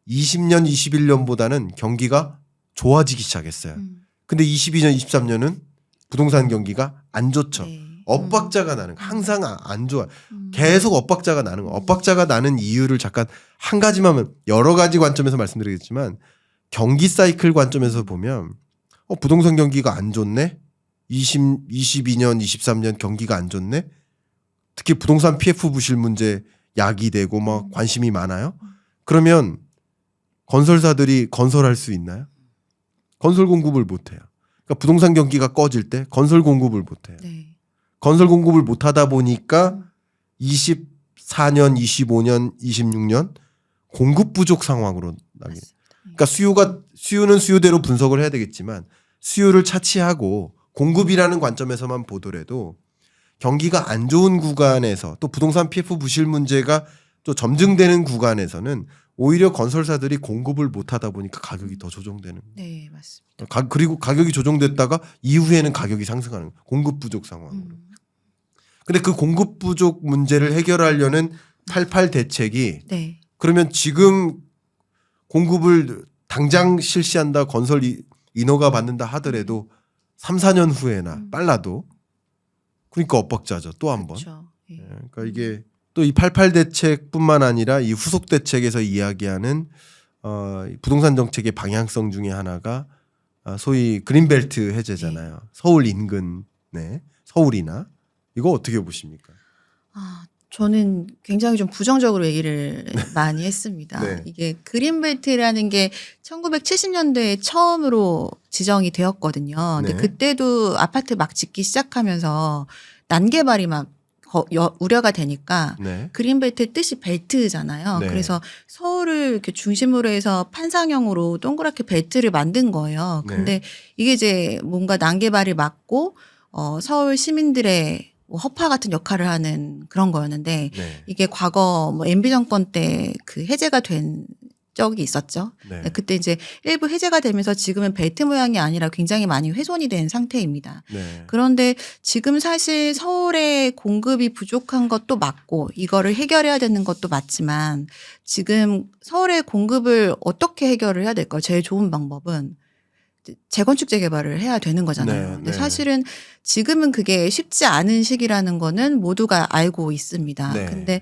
20년, 21년보다는 경기가 좋아지기 시작했어요. 근데 22년, 23년은 부동산 경기가 안 좋죠. 네. 엇박자가 나는 거. 항상 안 좋아. 계속 엇박자가 나는 거. 엇박자가 나는 이유를 잠깐 한 가지만 여러 가지 관점에서 말씀드리겠지만 경기 사이클 관점에서 보면 부동산 경기가 안 좋네. 22년, 23년 경기가 안 좋네. 특히 부동산 PF 부실 문제 야기되고 막 관심이 많아요. 그러면 건설사들이 건설할 수 있나요? 건설 공급을 못 해요. 그러니까 부동산 경기가 꺼질 때 건설 공급을 못 해요. 네. 건설 공급을 못 하다 보니까 24년, 25년, 26년 공급 부족 상황으로 나게. 그러니까 수요는 수요대로 분석을 해야 되겠지만 수요를 차치하고 공급이라는 관점에서만 보더라도 경기가 안 좋은 구간에서 또 부동산 PF 부실 문제가 또 점증되는 구간에서는 오히려 건설사들이 공급을 못 하다 보니까 가격이 더 조정되는. 네, 맞습니다. 그리고 가격이 조정됐다가 이후에는 가격이 상승하는 거예요. 공급 부족 상황으로. 근데 그 공급 부족 문제를 해결하려는 88 대책이 네. 그러면 지금 공급을 당장 실시한다 건설 인허가 받는다 하더라도 3, 4년 후에나 빨라도 그러니까 엇박자죠. 또 한 번. 그렇죠. 예. 그러니까 이게 또 이 88 대책뿐만 아니라 이 후속 대책에서 이야기하는 부동산 정책의 방향성 중에 하나가 소위 그린벨트 해제잖아요. 서울 인근, 네, 서울이나 이거 어떻게 보십니까? 저는 굉장히 좀 부정적으로 얘기를 많이 했습니다. 네. 이게 그린벨트라는 게 1970년대에 처음으로 지정이 되었거든요. 근데 네. 그때도 아파트 막 짓기 시작하면서 난개발이 막 우려가 되니까 네. 그린벨트의 뜻이 벨트잖아요. 네. 그래서 서울을 이렇게 중심으로 해서 판상형으로 동그랗게 벨트를 만든 거예요. 근데 이게 이제 뭔가 난개발을 막고 서울 시민들의 뭐 허파 같은 역할을 하는 그런 거였는데 네. 이게 과거 뭐 MB 정권 때 그 해제가 된 적이 있었죠. 네. 그때 이제 일부 해제가 되면서 지금은 벨트 모양이 아니라 굉장히 많이 훼손이 된 상태입니다. 네. 그런데 지금 사실 서울의 공급이 부족한 것도 맞고 이거를 해결해야 되는 것도 맞지만 지금 서울의 공급을 어떻게 해결을 해야 될까요? 제일 좋은 방법은 재건축 재개발을 해야 되는 거잖아요. 네, 근데 네. 사실은 지금은 그게 쉽지 않은 시기라는 거는 모두가 알고 있습니다. 네. 근데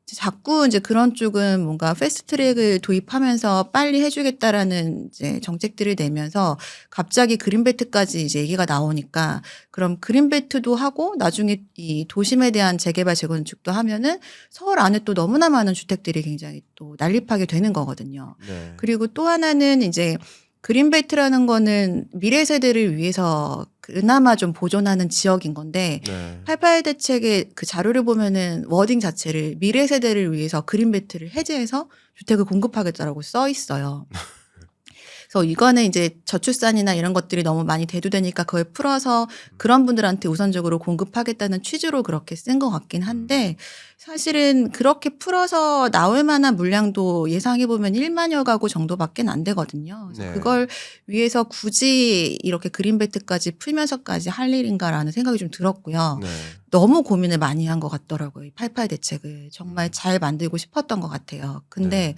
자꾸 이제 그런 쪽은 뭔가 패스트트랙을 도입하면서 빨리 해주겠다라는 이제 정책들을 내면서 갑자기 그린벨트까지 이제 얘기가 나오니까 그럼 그린벨트도 하고 나중에 이 도심에 대한 재개발 재건축도 하면은 서울 안에 또 너무나 많은 주택들이 굉장히 또 난립하게 되는 거거든요. 네. 그리고 또 하나는 이제 그린벨트라는 거는 미래 세대를 위해서 그나마 좀 보존하는 지역인 건데 네. 88 대책의 그 자료를 보면은 워딩 자체를 미래 세대를 위해서 그린벨트를 해제해서 주택을 공급하겠다라고 써 있어요. 그래서 이거는 이제 저출산이나 이런 것들이 너무 많이 대두되니까 그걸 풀어서 그런 분들한테 우선적으로 공급하겠다는 취지로 그렇게 쓴 것 같긴 한데 사실은 그렇게 풀어서 나올 만한 물량도 예상해 보면 1만여 가구 정도밖에 안 되거든요. 그래서 네. 그걸 위해서 굳이 이렇게 그린벨트까지 풀면서까지 할 일인가라는 생각이 좀 들었고요. 네. 너무 고민을 많이 한 것 같더라고요. 이 88 대책을 정말 잘 만들고 싶었던 것 같아요. 근데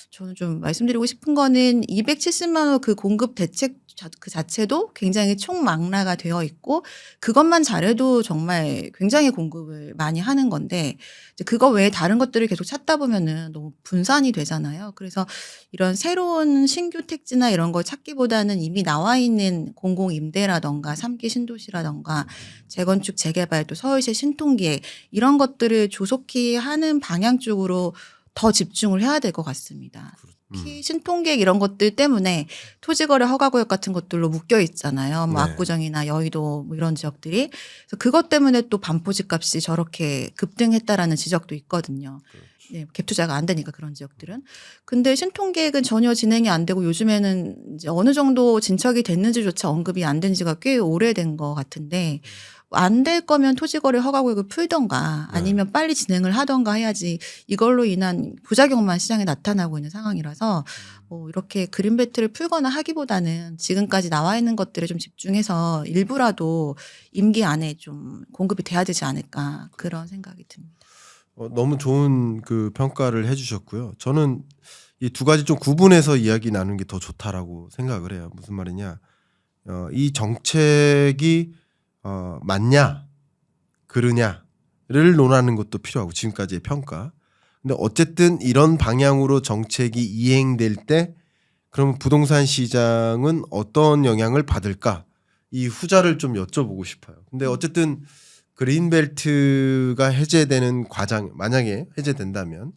저는 좀 말씀드리고 싶은 거는 270만 호 그 공급 대책 그 자체도 굉장히 총망라가 되어 있고 그것만 잘해도 정말 굉장히 공급을 많이 하는 건데 이제 그거 외에 다른 것들을 계속 찾다 보면은 너무 분산이 되잖아요. 그래서 이런 새로운 신규 택지나 이런 걸 찾기보다는 이미 나와 있는 공공임대라던가 3기 신도시라던가 재건축 재개발 또 서울시 신통기획 이런 것들을 조속히 하는 방향 쪽으로 더 집중을 해야 될 것 같습니다. 특히 신통계획 이런 것들 때문에 토지거래 허가구역 같은 것들로 묶여 있잖아요. 뭐 네. 압구정이나 여의도 뭐 이런 지역들이. 그래서 그것 때문에 또 반포지 값이 저렇게 급등했다라는 지적도 있거든요. 그렇죠. 네, 갭 투자가 안 되니까 그런 지역들은. 근데 신통계획은 전혀 진행이 안 되고 요즘에는 이제 어느 정도 진척이 됐는지조차 언급이 안 된 지가 꽤 오래된 것 같은데 안 될 거면 토지거래 허가구역을 풀던가 아니면 빨리 진행을 하던가 해야지 이걸로 인한 부작용만 시장에 나타나고 있는 상황이라서 이렇게 그린벨트를 풀거나 하기보다는 지금까지 나와 있는 것들에 좀 집중해서 일부라도 임기 안에 좀 공급이 돼야 되지 않을까 그런 생각이 듭니다. 너무 좋은 그 평가를 해주셨고요. 저는 이 두 가지 좀 구분해서 이야기 나누는 게 더 좋다라고 생각을 해요. 무슨 말이냐? 이 정책이 맞냐, 그르냐를 논하는 것도 필요하고 지금까지의 평가. 근데 어쨌든 이런 방향으로 정책이 이행될 때 그러면 부동산 시장은 어떤 영향을 받을까? 이 후자를 좀 여쭤보고 싶어요. 근데 어쨌든 그린벨트가 해제되는 과정 만약에 해제된다면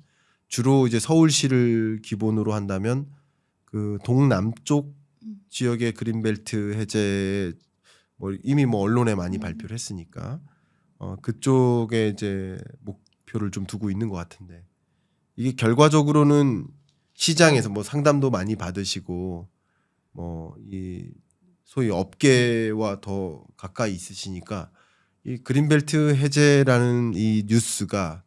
주로 이제 서울시를 기본으로 한다면 그 동남쪽 지역의 그린벨트 해제 뭐 이미 뭐 언론에 많이 발표를 했으니까 그쪽에 이제 목표를 좀 두고 있는 것 같은데 이게 결과적으로는 시장에서 뭐 상담도 많이 받으시고 뭐 이 소위 업계와 더 가까이 있으시니까 이 그린벨트 해제라는 이 뉴스가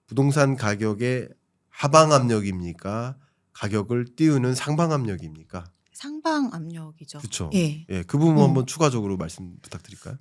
부동산 가격의 하방 압력입니까? 가격을 띄우는 상방 압력입니까? 상방 압력이죠. 그렇죠. 예. 예, 그 부분 한번 추가적으로 말씀 부탁드릴까요?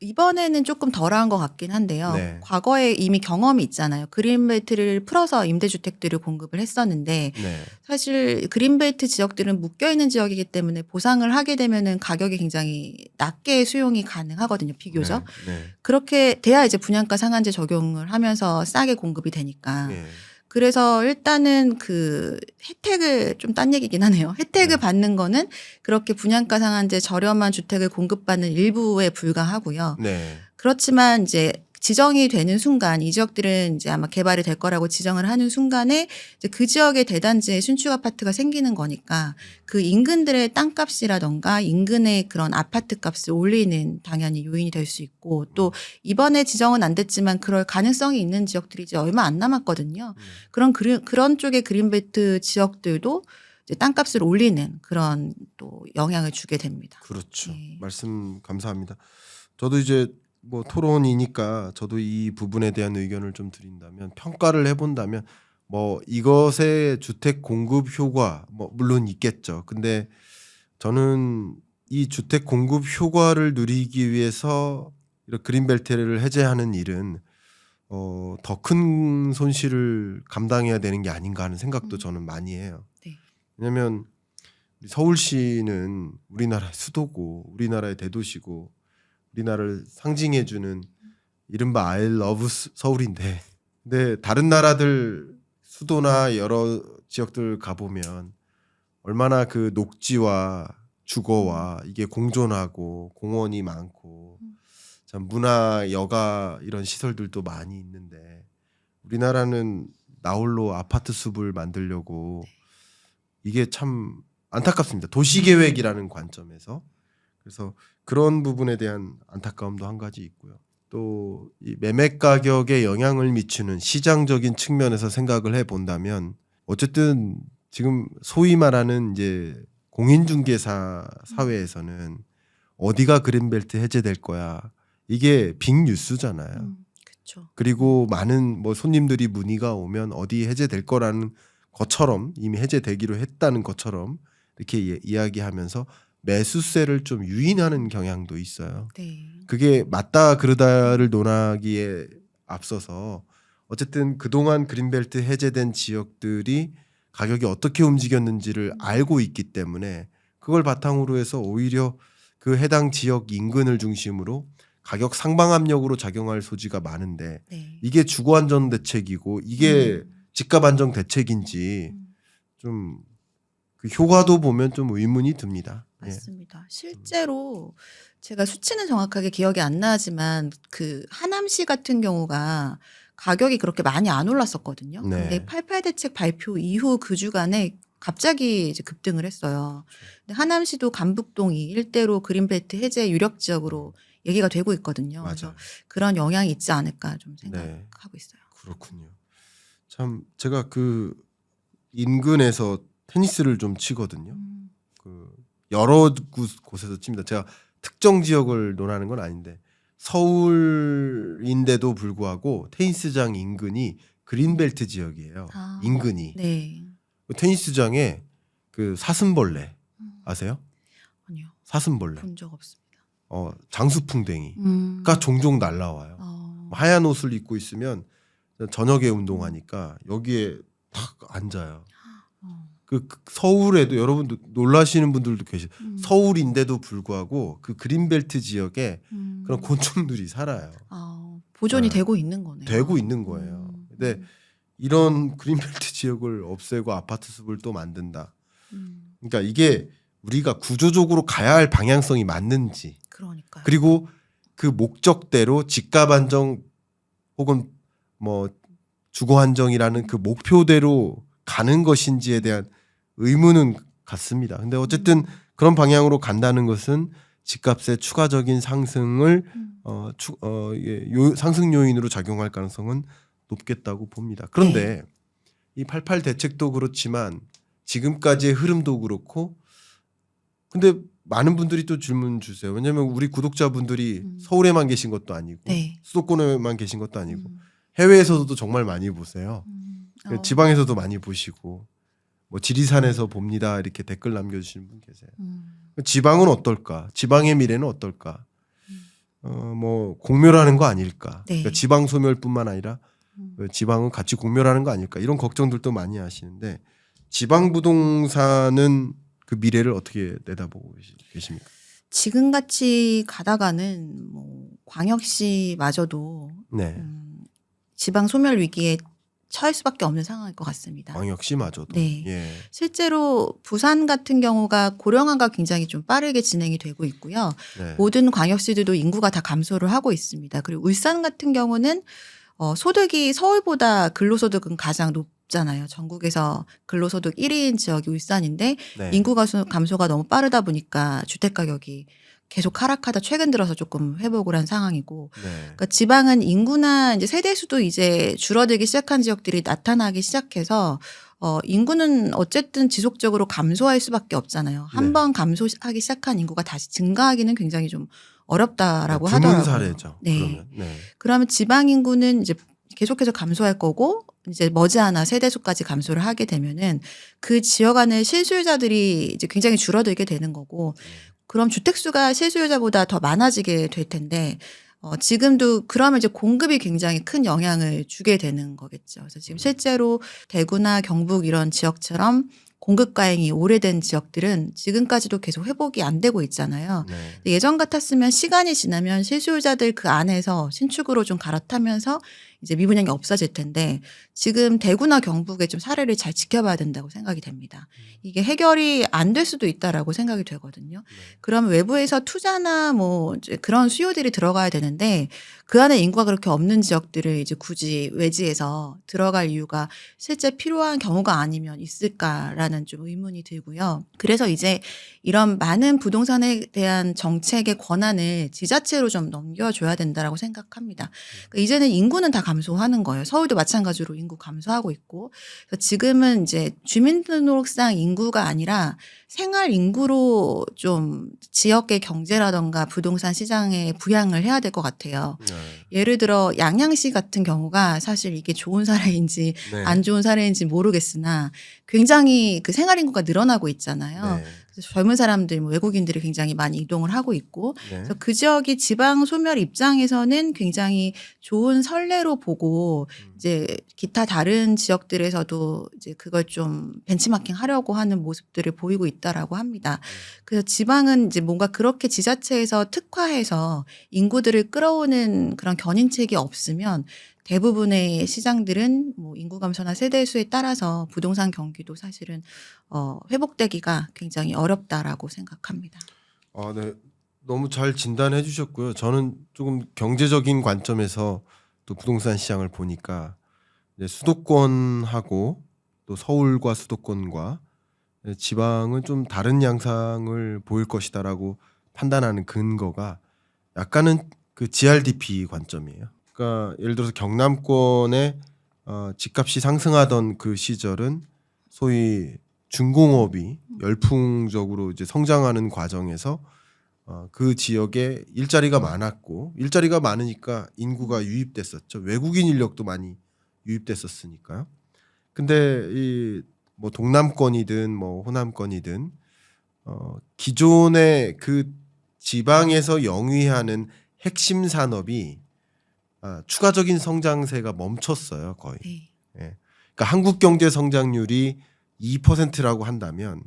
이번에는 조금 덜한 것 같긴 한데요. 네. 과거에 이미 경험이 있잖아요. 그린벨트를 풀어서 임대주택들을 공급을 했었는데 네. 사실 그린벨트 지역들은 묶여있는 지역이기 때문에 보상을 하게 되면은 가격이 굉장히 낮게 수용이 가능하거든요. 비교적. 네. 그렇게 돼야 이제 분양가 상한제 적용을 하면서 싸게 공급이 되니까. 네. 그래서 일단은 그 혜택을 좀 딴 얘기긴 하네요. 혜택을 네. 받는 거는 그렇게 분양가 상한제 저렴한 주택을 공급받는 일부에 불과하고요. 네. 그렇지만 이제 지정이 되는 순간 이 지역들은 이제 아마 개발이 될 거라고 지정을 하는 순간에 이제 그 지역의 대단지에 신축 아파트가 생기는 거니까 그 인근들의 땅값이라던가 인근의 그런 아파트 값을 올리는 당연히 요인이 될 수 있고 또 이번에 지정은 안 됐지만 그럴 가능성이 있는 지역들이 이제 얼마 안 남았거든요. 그런 쪽의 그린벨트 지역들도 이제 땅값을 올리는 그런 또 영향을 주게 됩니다. 그렇죠. 네. 말씀 감사합니다. 저도 이제 뭐 토론이니까 저도 이 부분에 대한 의견을 좀 드린다면 평가를 해본다면 뭐 이것의 주택 공급 효과 뭐 물론 있겠죠. 근데 저는 이 주택 공급 효과를 누리기 위해서 이런 그린벨트를 해제하는 일은 더 큰 손실을 감당해야 되는 게 아닌가 하는 생각도 저는 많이 해요. 네. 왜냐하면 서울시는 우리나라의 수도고 우리나라의 대도시고 우리나라를 상징해주는 이른바 I love 서울인데 근데 다른 나라들 수도나 여러 지역들 가보면 얼마나 그 녹지와 주거와 이게 공존하고 공원이 많고 참 문화 여가 이런 시설들도 많이 있는데 우리나라는 나홀로 아파트 숲을 만들려고 이게 참 안타깝습니다. 도시계획이라는 관점에서. 그래서 그런 부분에 대한 안타까움도 한 가지 있고요. 또 이 매매 가격에 영향을 미치는 시장적인 측면에서 생각을 해 본다면 어쨌든 지금 소위 말하는 이제 공인중개사 사회에서는 어디가 그린벨트 해제될 거야. 이게 빅뉴스잖아요. 그렇죠. 그리고 많은 뭐 손님들이 문의가 오면 어디 해제될 거라는 것처럼 이미 해제되기로 했다는 것처럼 이렇게 이야기하면서 매수세를 좀 유인하는 경향도 있어요. 네. 그게 맞다 그르다를 논하기에 앞서서 어쨌든 그동안 그린벨트 해제된 지역들이 가격이 어떻게 움직였는지를 알고 있기 때문에 그걸 바탕으로 해서 오히려 그 해당 지역 인근을 중심으로 가격 상방 압력으로 작용할 소지가 많은데 네. 이게 주거 안정 대책이고 이게 집값 안정 대책인지 좀 그 효과도 보면 좀 의문이 듭니다. 예. 맞습니다. 실제로 제가 수치는 정확하게 기억이 안 나지만 그 하남시 같은 경우가 가격이 그렇게 많이 안 올랐었거든요. 네. 근데 88 대책 발표 이후 그 주간에 갑자기 이제 급등을 했어요. 근데 하남시도 간북동이 일대로 그린벨트 해제 유력 지역으로 얘기가 되고 있거든요. 그래서 맞아요. 그런 영향이 있지 않을까 좀 네. 생각하고 있어요. 그렇군요. 참 제가 그 인근에서 테니스를 좀 치거든요. 그 여러 곳에서 칩니다. 제가 특정 지역을 논하는 건 아닌데 서울인데도 불구하고 테니스장 인근이 그린벨트 지역이에요. 아, 인근이. 네. 그 테니스장에 그 사슴벌레 아세요? 아니요. 사슴벌레. 본 적 없습니다. 장수풍뎅이가 종종 날라와요. 하얀 옷을 입고 있으면 저녁에 운동하니까 여기에 탁 앉아요. 그 서울에도 여러분도 놀라시는 분들도 계세요. 서울인데도 불구하고 그 그린벨트 지역에 그런 곤충들이 살아요. 보존이 네. 되고 있는 거네요. 되고 있는 거예요. 근데 이런 그린벨트 지역을 없애고 아파트 숲을 또 만든다. 그러니까 이게 우리가 구조적으로 가야 할 방향성이 맞는지, 그러니까요. 그리고 그 목적대로 집값 안정 혹은 뭐 주거 안정이라는 그 목표대로 가는 것인지에 대한 의문은 같습니다. 근데 어쨌든 그런 방향으로 간다는 것은 집값의 추가적인 상승을 상승 요인으로 작용할 가능성은 높겠다고 봅니다. 그런데 이 88 대책도 그렇지만 지금까지의 흐름도 그렇고, 근데 많은 분들이 또 질문 주세요. 왜냐하면 우리 구독자분들이 서울에만 계신 것도 아니고 네. 수도권에만 계신 것도 아니고 해외에서도 정말 많이 보세요. 지방에서도 많이 보시고 뭐 지리산에서 봅니다 이렇게 댓글 남겨주시는 분 계세요. 지방은 어떨까? 지방의 미래는 어떨까? 뭐 공멸하는 거 아닐까? 네. 그러니까 지방 소멸뿐만 아니라 지방은 같이 공멸하는 거 아닐까? 이런 걱정들도 많이 하시는데 지방 부동산은 그 미래를 어떻게 내다보고 계십니까? 지금 같이 가다가는 뭐 광역시마저도 네. 지방 소멸 위기에 처할 수밖에 없는 상황일 것 같습니다. 광역시마저도. 네. 예. 실제로 부산 같은 경우가 고령화가 굉장히 좀 빠르게 진행이 되고 있고요. 네. 모든 광역시들도 인구가 다 감소를 하고 있습니다. 그리고 울산 같은 경우는 소득이 서울보다 근로소득은 가장 높잖아요. 전국에서 근로소득 1위인 지역이 울산인데 네. 인구 감소가 너무 빠르다 보니까 주택 가격이 계속 하락하다 최근 들어서 조금 회복을 한 상황이고, 네. 그러니까 지방은 인구나 이제 세대 수도 이제 줄어들기 시작한 지역들이 나타나기 시작해서 인구는 어쨌든 지속적으로 감소할 수밖에 없잖아요. 한 네. 번 감소하기 시작한 인구가 다시 증가하기는 굉장히 좀 어렵다라고 드문 하더라고요. 사례죠. 네. 그러면. 네. 그러면 지방 인구는 이제 계속해서 감소할 거고 이제 머지않아 세대수까지 감소를 하게 되면은 그 지역 안에 실수요자들이 이제 굉장히 줄어들게 되는 거고, 그럼 주택수가 실수요자보다 더 많아지게 될 텐데 지금도 그러면 이제 공급이 굉장히 큰 영향을 주게 되는 거겠죠. 그래서 지금 실제로 대구나 경북 이런 지역처럼 공급 과잉이 오래된 지역들은 지금까지도 계속 회복이 안 되고 있잖아요. 네. 예전 같았으면 시간이 지나면 실수요자들 그 안에서 신축으로 좀 갈아타면서 이제 미분양이 없어질 텐데 지금 대구나 경북의 좀 사례를 잘 지켜봐야 된다고 생각이 됩니다. 이게 해결이 안 될 수도 있다라고 생각이 되거든요. 그럼 외부에서 투자나 뭐 이제 그런 수요들이 들어가야 되는데 그 안에 인구가 그렇게 없는 지역들을 이제 굳이 외지에서 들어갈 이유가 실제 필요한 경우가 아니면 있을까라는 좀 의문이 들고요. 그래서 이제 이런 많은 부동산에 대한 정책의 권한을 지자체로 좀 넘겨줘야 된다라고 생각합니다. 그러니까 이제는 인구는 다 감소하는 거예요. 서울도 마찬가지로 인구 감소하고 있고, 그래서 지금은 이제 주민등록상 인구가 아니라 생활 인구로 좀 지역의 경제라던가 부동산 시장에 부양을 해야 될 것 같아요. 네. 예를 들어 양양시 같은 경우가 사실 이게 좋은 사례인지 네. 안 좋은 사례인지 모르겠으나 굉장히 그 생활 인구가 늘어나고 있잖아요. 네. 그래서 젊은 사람들, 뭐 외국인들이 굉장히 많이 이동을 하고 있고, 네. 그래서 그 지역이 지방 소멸 입장에서는 굉장히 좋은 선례로 보고 이제 기타 다른 지역들에서도 이제 그걸 좀 벤치마킹 하려고 하는 모습들을 보이고 있다라고 합니다. 그래서 지방은 이제 뭔가 그렇게 지자체에서 특화해서 인구들을 끌어오는 그런 견인책이 없으면 대부분의 시장들은 뭐 인구 감소나 세대 수에 따라서 부동산 경기도 사실은 회복되기가 굉장히 어렵다라고 생각합니다. 네. 너무 잘 진단해 주셨고요. 저는 조금 경제적인 관점에서 또 부동산 시장을 보니까 이제 수도권하고 또 서울과 수도권과 지방은 좀 다른 양상을 보일 것이다라고 판단하는 근거가 약간은 그 GRDP 관점이에요. 그러니까 예를 들어서 경남권의 집값이 상승하던 그 시절은 소위 중공업이 열풍적으로 이제 성장하는 과정에서 그 지역에 일자리가 많았고 일자리가 많으니까 인구가 유입됐었죠. 외국인 인력도 많이 유입됐었으니까요. 근데 이 뭐 동남권이든 뭐 호남권이든 기존의 그 지방에서 영위하는 핵심 산업이 추가적인 성장세가 멈췄어요, 거의. 네. 예. 그러니까 한국 경제 성장률이 2%라고 한다면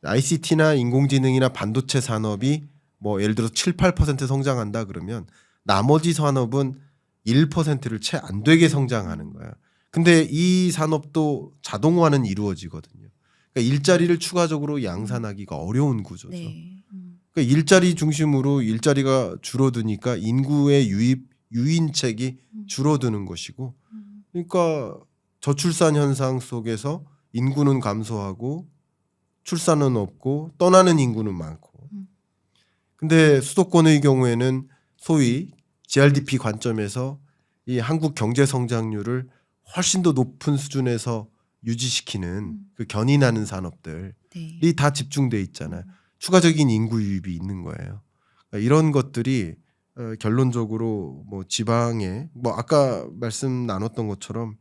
ICT나 인공지능이나 반도체 산업이 뭐 예를 들어 7, 8% 성장한다 그러면 나머지 산업은 1%를 채 안 되게 성장하는 거야. 근데 이 산업도 자동화는 이루어지거든요. 그러니까 일자리를 추가적으로 양산하기가 어려운 구조죠. 네. 그러니까 일자리 중심으로 일자리가 줄어드니까 인구의 유인책이 줄어드는 것이고, 그러니까 저출산 현상 속에서 인구는 감소하고 출산은 없고 떠나는 인구는 많고. 근데 수도권의 경우에는 소위 GRDP 관점에서 이 한국 경제 성장률을 훨씬 더 높은 수준에서 유지시키는 그 견인하는 산업들이 네. 다 집중돼 있잖아요. 추가적인 인구 유입이 있는 거예요. 그러니까 이런 것들이 결론적으로 뭐 지방에 뭐 아까 말씀 나눴던 것처럼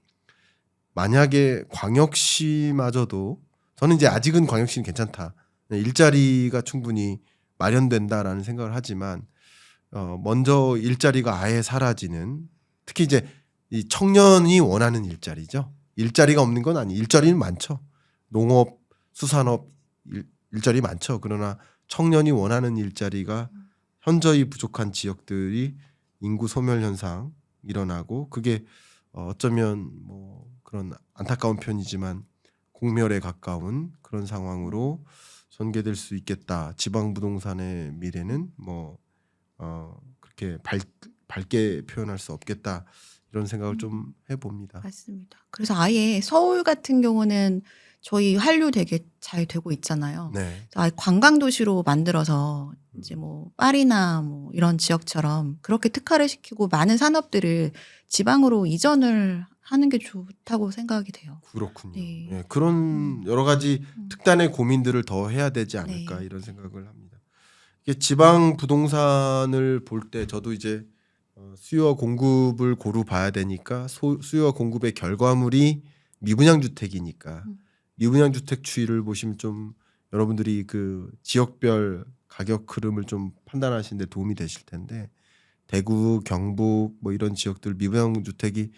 만약에 광역시마저도 저는 이제 아직은 광역시는 괜찮다. 일자리가 충분히 마련된다라는 생각을 하지만 먼저 일자리가 아예 사라지는 특히 이제 이 청년이 원하는 일자리죠. 일자리가 없는 건 아니. 일자리는 많죠. 농업, 수산업 일자리 많죠. 그러나 청년이 원하는 일자리가 현저히 부족한 지역들이 인구 소멸 현상 일어나고 그게 어쩌면 뭐 그런 안타까운 편이지만 공멸에 가까운 그런 상황으로 전개될 수 있겠다. 지방 부동산의 미래는 뭐 그렇게 밝게 표현할 수 없겠다. 이런 생각을 좀 해봅니다. 맞습니다. 그래서 아예 서울 같은 경우는 저희 한류 되게 잘 되고 있잖아요. 네. 아예 관광 도시로 만들어서 이제 뭐 파리나 뭐 이런 지역처럼 그렇게 특화를 시키고 많은 산업들을 지방으로 이전을 하는 게 좋다고 생각이 돼요. 그렇군요. 네. 예, 그런 여러 가지 특단의 고민들을 더 해야 되지 않을까 네. 이런 생각을 합니다. 이게 지방 부동산을 볼 때 저도 이제 수요와 공급을 고루 봐야 되니까 수요와 공급의 결과물이 미분양 주택이니까 미분양 주택 추이를 보시면 좀 여러분들이 그 지역별 가격 흐름을 좀 판단하시는 데 도움이 되실 텐데 대구, 경북 뭐 이런 지역들 미분양 주택이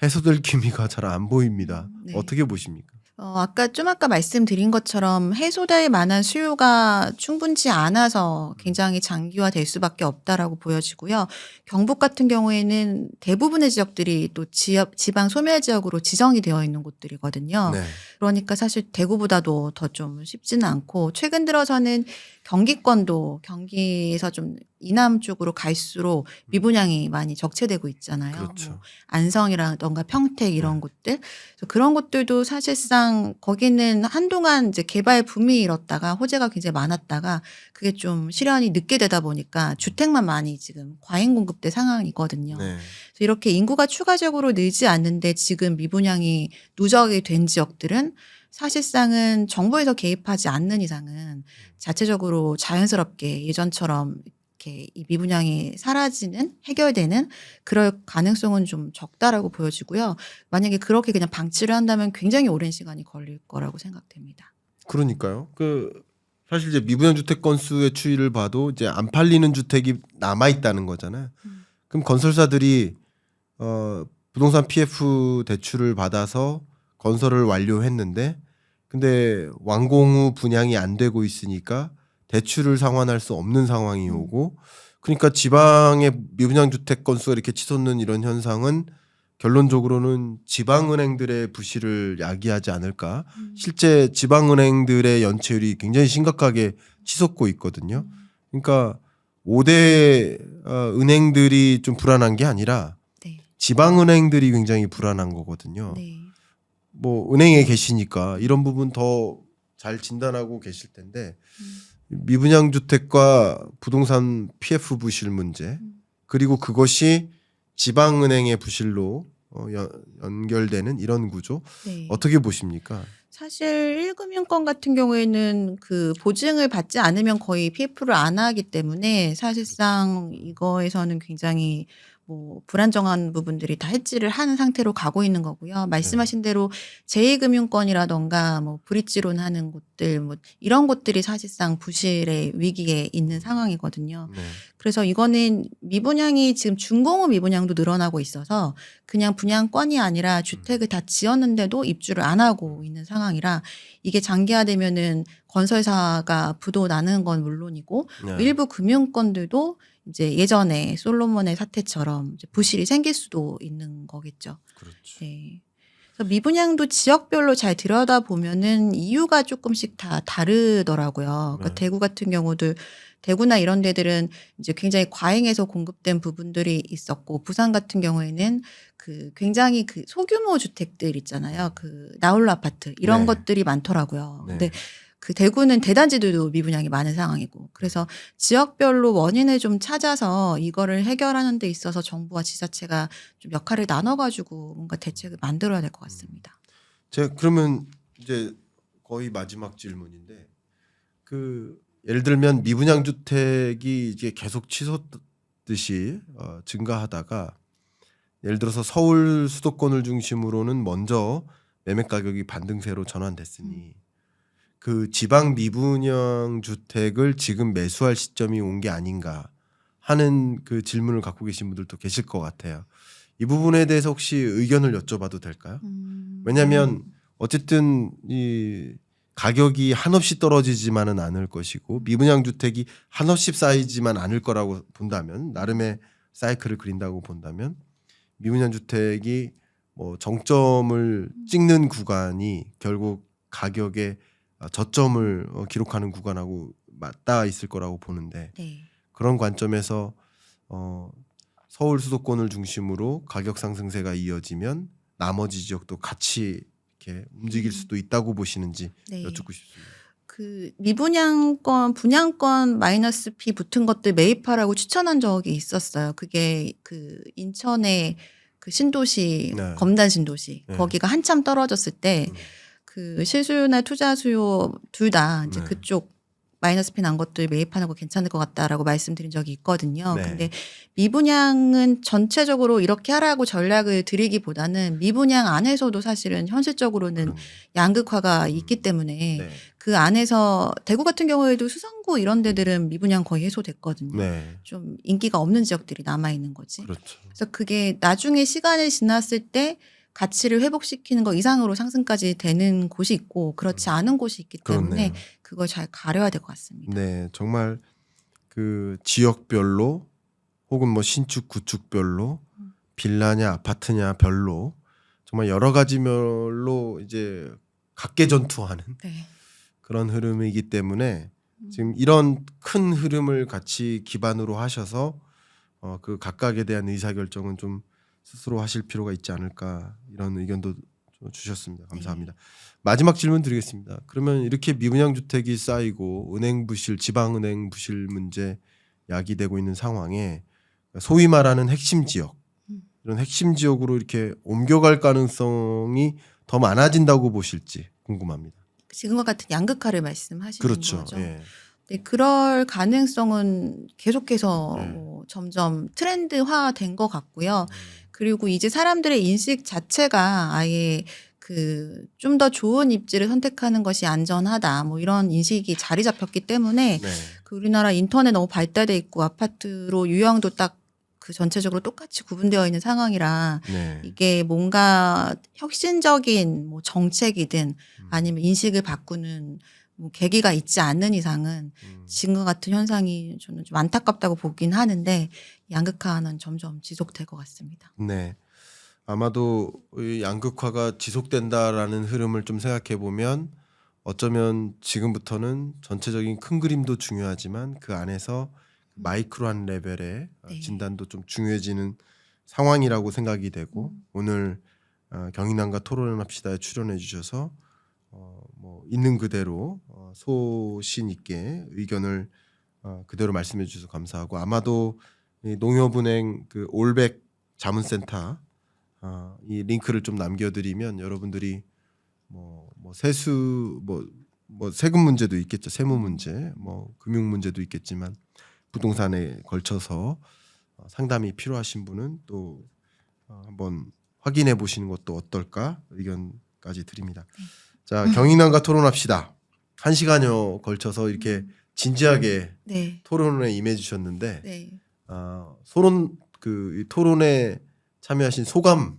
해소될 기미가 잘 안 보입니다. 네. 어떻게 보십니까? 아까 말씀드린 것처럼 해소될 만한 수요가 충분치 않아서 굉장히 장기화될 수밖에 없다라고 보여지고요. 경북 같은 경우에는 대부분의 지역들이 또 지방 소멸 지역으로 지정이 되어 있는 곳들이거든요. 네. 그러니까 사실 대구보다도 더 좀 쉽지는 않고 최근 들어서는 경기권도 경기에서 좀 이남 쪽으로 갈수록 미분양이 많이 적체되고 있잖아요. 그렇죠. 뭐 안성이라던가 평택 이런 네. 곳들. 그래서 그런 곳들도 사실상 거기는 한동안 이제 개발 붐이 일었다가 호재가 굉장히 많았다가 그게 좀 실현이 늦게 되다 보니까 주택만 많이 지금 과잉 공급된 상황이거든요. 네. 그래서 이렇게 인구가 추가적으로 늘지 않는데 지금 미분양이 누적이 된 지역들은 사실상은 정부에서 개입하지 않는 이상은 자체적으로 자연스럽게 예전처럼 이렇게 이 미분양이 사라지는 해결되는 그럴 가능성은 좀 적다라고 보여지고요. 만약에 그렇게 그냥 방치를 한다면 굉장히 오랜 시간이 걸릴 거라고 생각됩니다. 그러니까요. 그 사실 이제 미분양 주택 건수의 추이를 봐도 이제 안 팔리는 주택이 남아 있다는 거잖아요. 그럼 건설사들이 부동산 PF 대출을 받아서 건설을 완료했는데 근데 완공 후 분양이 안 되고 있으니까 대출을 상환할 수 없는 상황이 오고 그러니까 지방의 미분양 주택 건수가 이렇게 치솟는 이런 현상은 결론적으로는 지방은행들의 부실을 야기하지 않을까. 실제 지방은행들의 연체율이 굉장히 심각하게 치솟고 있거든요. 그러니까 5대 은행들이 좀 불안한 게 아니라 네. 지방은행들이 굉장히 불안한 거거든요. 네. 뭐 은행에 계시니까 이런 부분 더 잘 진단하고 계실 텐데 미분양 주택과 부동산 PF 부실 문제 그리고 그것이 지방은행의 부실로 연결되는 이런 구조 네. 어떻게 보십니까? 사실 1금융권 같은 경우에는 그 보증을 받지 않으면 거의 PF를 안 하기 때문에 사실상 이거에서는 굉장히 뭐 불안정한 부분들이 다 해지를 한 상태로 가고 있는 거고요. 말씀하신 대로 제2금융권이라던가 뭐 브릿지론 하는 곳들 뭐 이런 곳들이 사실상 부실의 위기에 있는 상황이거든요. 네. 그래서 이거는 미분양이 지금 중공업 미분양도 늘어나고 있어서 그냥 분양권이 아니라 주택을 다 지었는데도 입주를 안 하고 있는 상황이라 이게 장기화되면은 건설사가 부도 나는 건 물론이고 네. 일부 금융권들도 이제 예전에 솔로몬의 사태처럼 이제 부실이 생길 수도 있는 거겠죠. 그렇죠. 네. 그래서 미분양도 지역별로 잘 들여다 보면은 이유가 조금씩 다 다르더라고요. 그러니까 네. 대구 같은 경우도 대구나 이런 데들은 이제 굉장히 과잉해서 공급된 부분들이 있었고 부산 같은 경우에는 그 굉장히 그 소규모 주택들 있잖아요. 그 나홀로 아파트 이런 네. 것들이 많더라고요. 네. 근데 그 대구는 대단지들도 미분양이 많은 상황이고 그래서 지역별로 원인을 좀 찾아서 이거를 해결하는 데 있어서 정부와 지자체가 좀 역할을 나눠가지고 뭔가 대책을 만들어야 될 것 같습니다. 제가 그러면 이제 거의 마지막 질문인데 그 예를 들면 미분양 주택이 이제 계속 치솟듯이 증가하다가 예를 들어서 서울 수도권을 중심으로는 먼저 매매 가격이 반등세로 전환됐으니 그 지방 미분양 주택을 지금 매수할 시점이 온 게 아닌가 하는 그 질문을 갖고 계신 분들도 계실 것 같아요. 이 부분에 대해서 혹시 의견을 여쭤봐도 될까요? 왜냐하면 어쨌든 이 가격이 한없이 떨어지지만은 않을 것이고 미분양 주택이 한없이 쌓이지만 않을 거라고 본다면 나름의 사이클을 그린다고 본다면 미분양 주택이 뭐 정점을 찍는 구간이 결국 가격의 저점을 기록하는 구간하고 맞닿아 있을 거라고 보는데 네. 그런 관점에서 서울 수도권을 중심으로 가격 상승세가 이어지면 나머지 지역도 같이 이렇게 움직일 수도 있다고 보시는지 네. 여쭙고 싶습니다. 그 미분양권, 분양권 마이너스 피 붙은 것들 매입하라고 추천한 적이 있었어요. 그게 그 인천의 그 신도시, 네. 검단 신도시 네. 거기가 한참 떨어졌을 때 그 실수요나 투자 수요 둘 다 이제 네. 그쪽 마이너스 피 난 것들 매입하는 거 괜찮을 것 같다라고 말씀드린 적이 있거든요. 네. 근데 미분양은 전체적으로 이렇게 하라고 전략을 드리기보다는 미분양 안에서도 사실은 현실적으로는 그럼, 양극화가 있기 때문에 네. 그 안에서 대구 같은 경우에도 수성구 이런 데들은 미분양 거의 해소됐거든요. 네. 좀 인기가 없는 지역들이 남아 있는 거지. 그렇죠. 그래서 그게 나중에 시간이 지났을 때 가치를 회복시키는 거 이상으로 상승까지 되는 곳이 있고 그렇지 않은 곳이 있기 때문에 그렇네요. 그걸 잘 가려야 될 것 같습니다. 네, 정말 그 지역별로 혹은 뭐 신축 구축별로 빌라냐 아파트냐 별로 정말 여러 가지별로 이제 각계전투하는 네. 그런 흐름이기 때문에 지금 이런 큰 흐름을 같이 기반으로 하셔서 그 각각에 대한 의사결정은 좀 스스로 하실 필요가 있지 않을까 이런 의견도 주셨습니다. 감사합니다. 마지막 질문 드리겠습니다. 그러면 이렇게 미분양 주택이 쌓이고 은행 부실, 지방은행 부실 문제 야기되고 있는 상황에 소위 말하는 핵심 지역 이런 핵심 지역으로 이렇게 옮겨갈 가능성이 더 많아진다고 보실지 궁금합니다. 지금과 같은 양극화를 말씀하시는 그렇죠. 거죠. 예. 네, 그럴 가능성은 계속해서 네. 뭐 점점 트렌드화된 것 같고요. 그리고 이제 사람들의 인식 자체가 아예 그 좀 더 좋은 입지를 선택하는 것이 안전하다 뭐 이런 인식이 자리 잡혔기 때문에 네. 그 우리나라 인터넷 너무 발달돼 있고 아파트로 유형도 딱 그 전체적으로 똑같이 구분되어 있는 상황이라 네. 이게 뭔가 혁신적인 뭐 정책이든 아니면 인식을 바꾸는 뭐 계기가 있지 않는 이상은 지금과 같은 현상이 저는 좀 안타깝다고 보긴 하는데 양극화는 점점 지속될 것 같습니다. 네. 아마도 이 양극화가 지속된다라는 흐름을 좀 생각해 보면 어쩌면 지금부터는 전체적인 큰 그림도 중요하지만 그 안에서 마이크로한 레벨의 네. 진단도 좀 중요해지는 상황이라고 생각이 되고 오늘 경인남과 토론합시다에 출연해 주셔서 뭐 있는 그대로 소신 있게 의견을 그대로 말씀해 주셔서 감사하고 아마도 이 농협은행 그 올백 자문센터 이 링크를 좀 남겨드리면 여러분들이 뭐 세수 뭐 세금 문제도 있겠죠, 세무 문제, 뭐 금융 문제도 있겠지만 부동산에 걸쳐서 상담이 필요하신 분은 또 한번 확인해 보시는 것도 어떨까 의견까지 드립니다. 자, 경인남과 토론합시다. 1시간여 걸쳐서 이렇게 진지하게 네. 토론에 임해 주셨는데 네. 이 토론에 참여하신 소감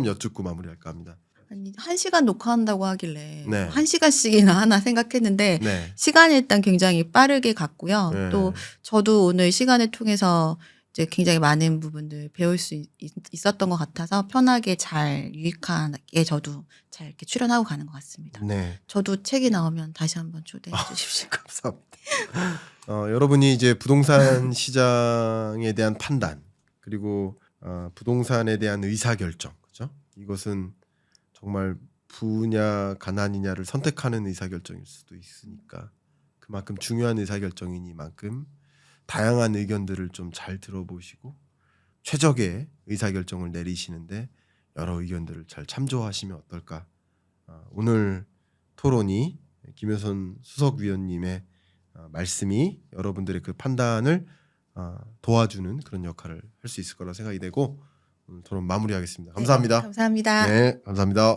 여쭙고 마무리할까 합니다. 아니 1시간 녹화한다고 하길래 네. 1시간씩이나 하나 생각했는데 네. 시간을 일단 굉장히 빠르게 갔고요. 네. 또 저도 오늘 시간을 통해서 이제 굉장히 많은 부분들 배울 수 있었던 것 같아서 편하게 잘 유익하게 저도 잘 이렇게 출연하고 가는 것 같습니다. 네. 저도 책이 나오면 다시 한번 초대해 주십시오. 감사합니다. 여러분이 이제 부동산 시장에 대한 판단 그리고 부동산에 대한 의사결정, 그죠? 이것은 정말 부냐 가난이냐를 선택하는 의사결정일 수도 있으니까 그만큼 중요한 의사결정이니만큼 다양한 의견들을 좀 잘 들어보시고 최적의 의사결정을 내리시는데 여러 의견들을 잘 참조하시면 어떨까. 오늘 토론이 김효선 수석위원님의 말씀이 여러분들의 그 판단을 도와주는 그런 역할을 할 수 있을 거라 생각이 되고 오늘 토론 마무리하겠습니다. 감사합니다. 네, 감사합니다. 네, 감사합니다.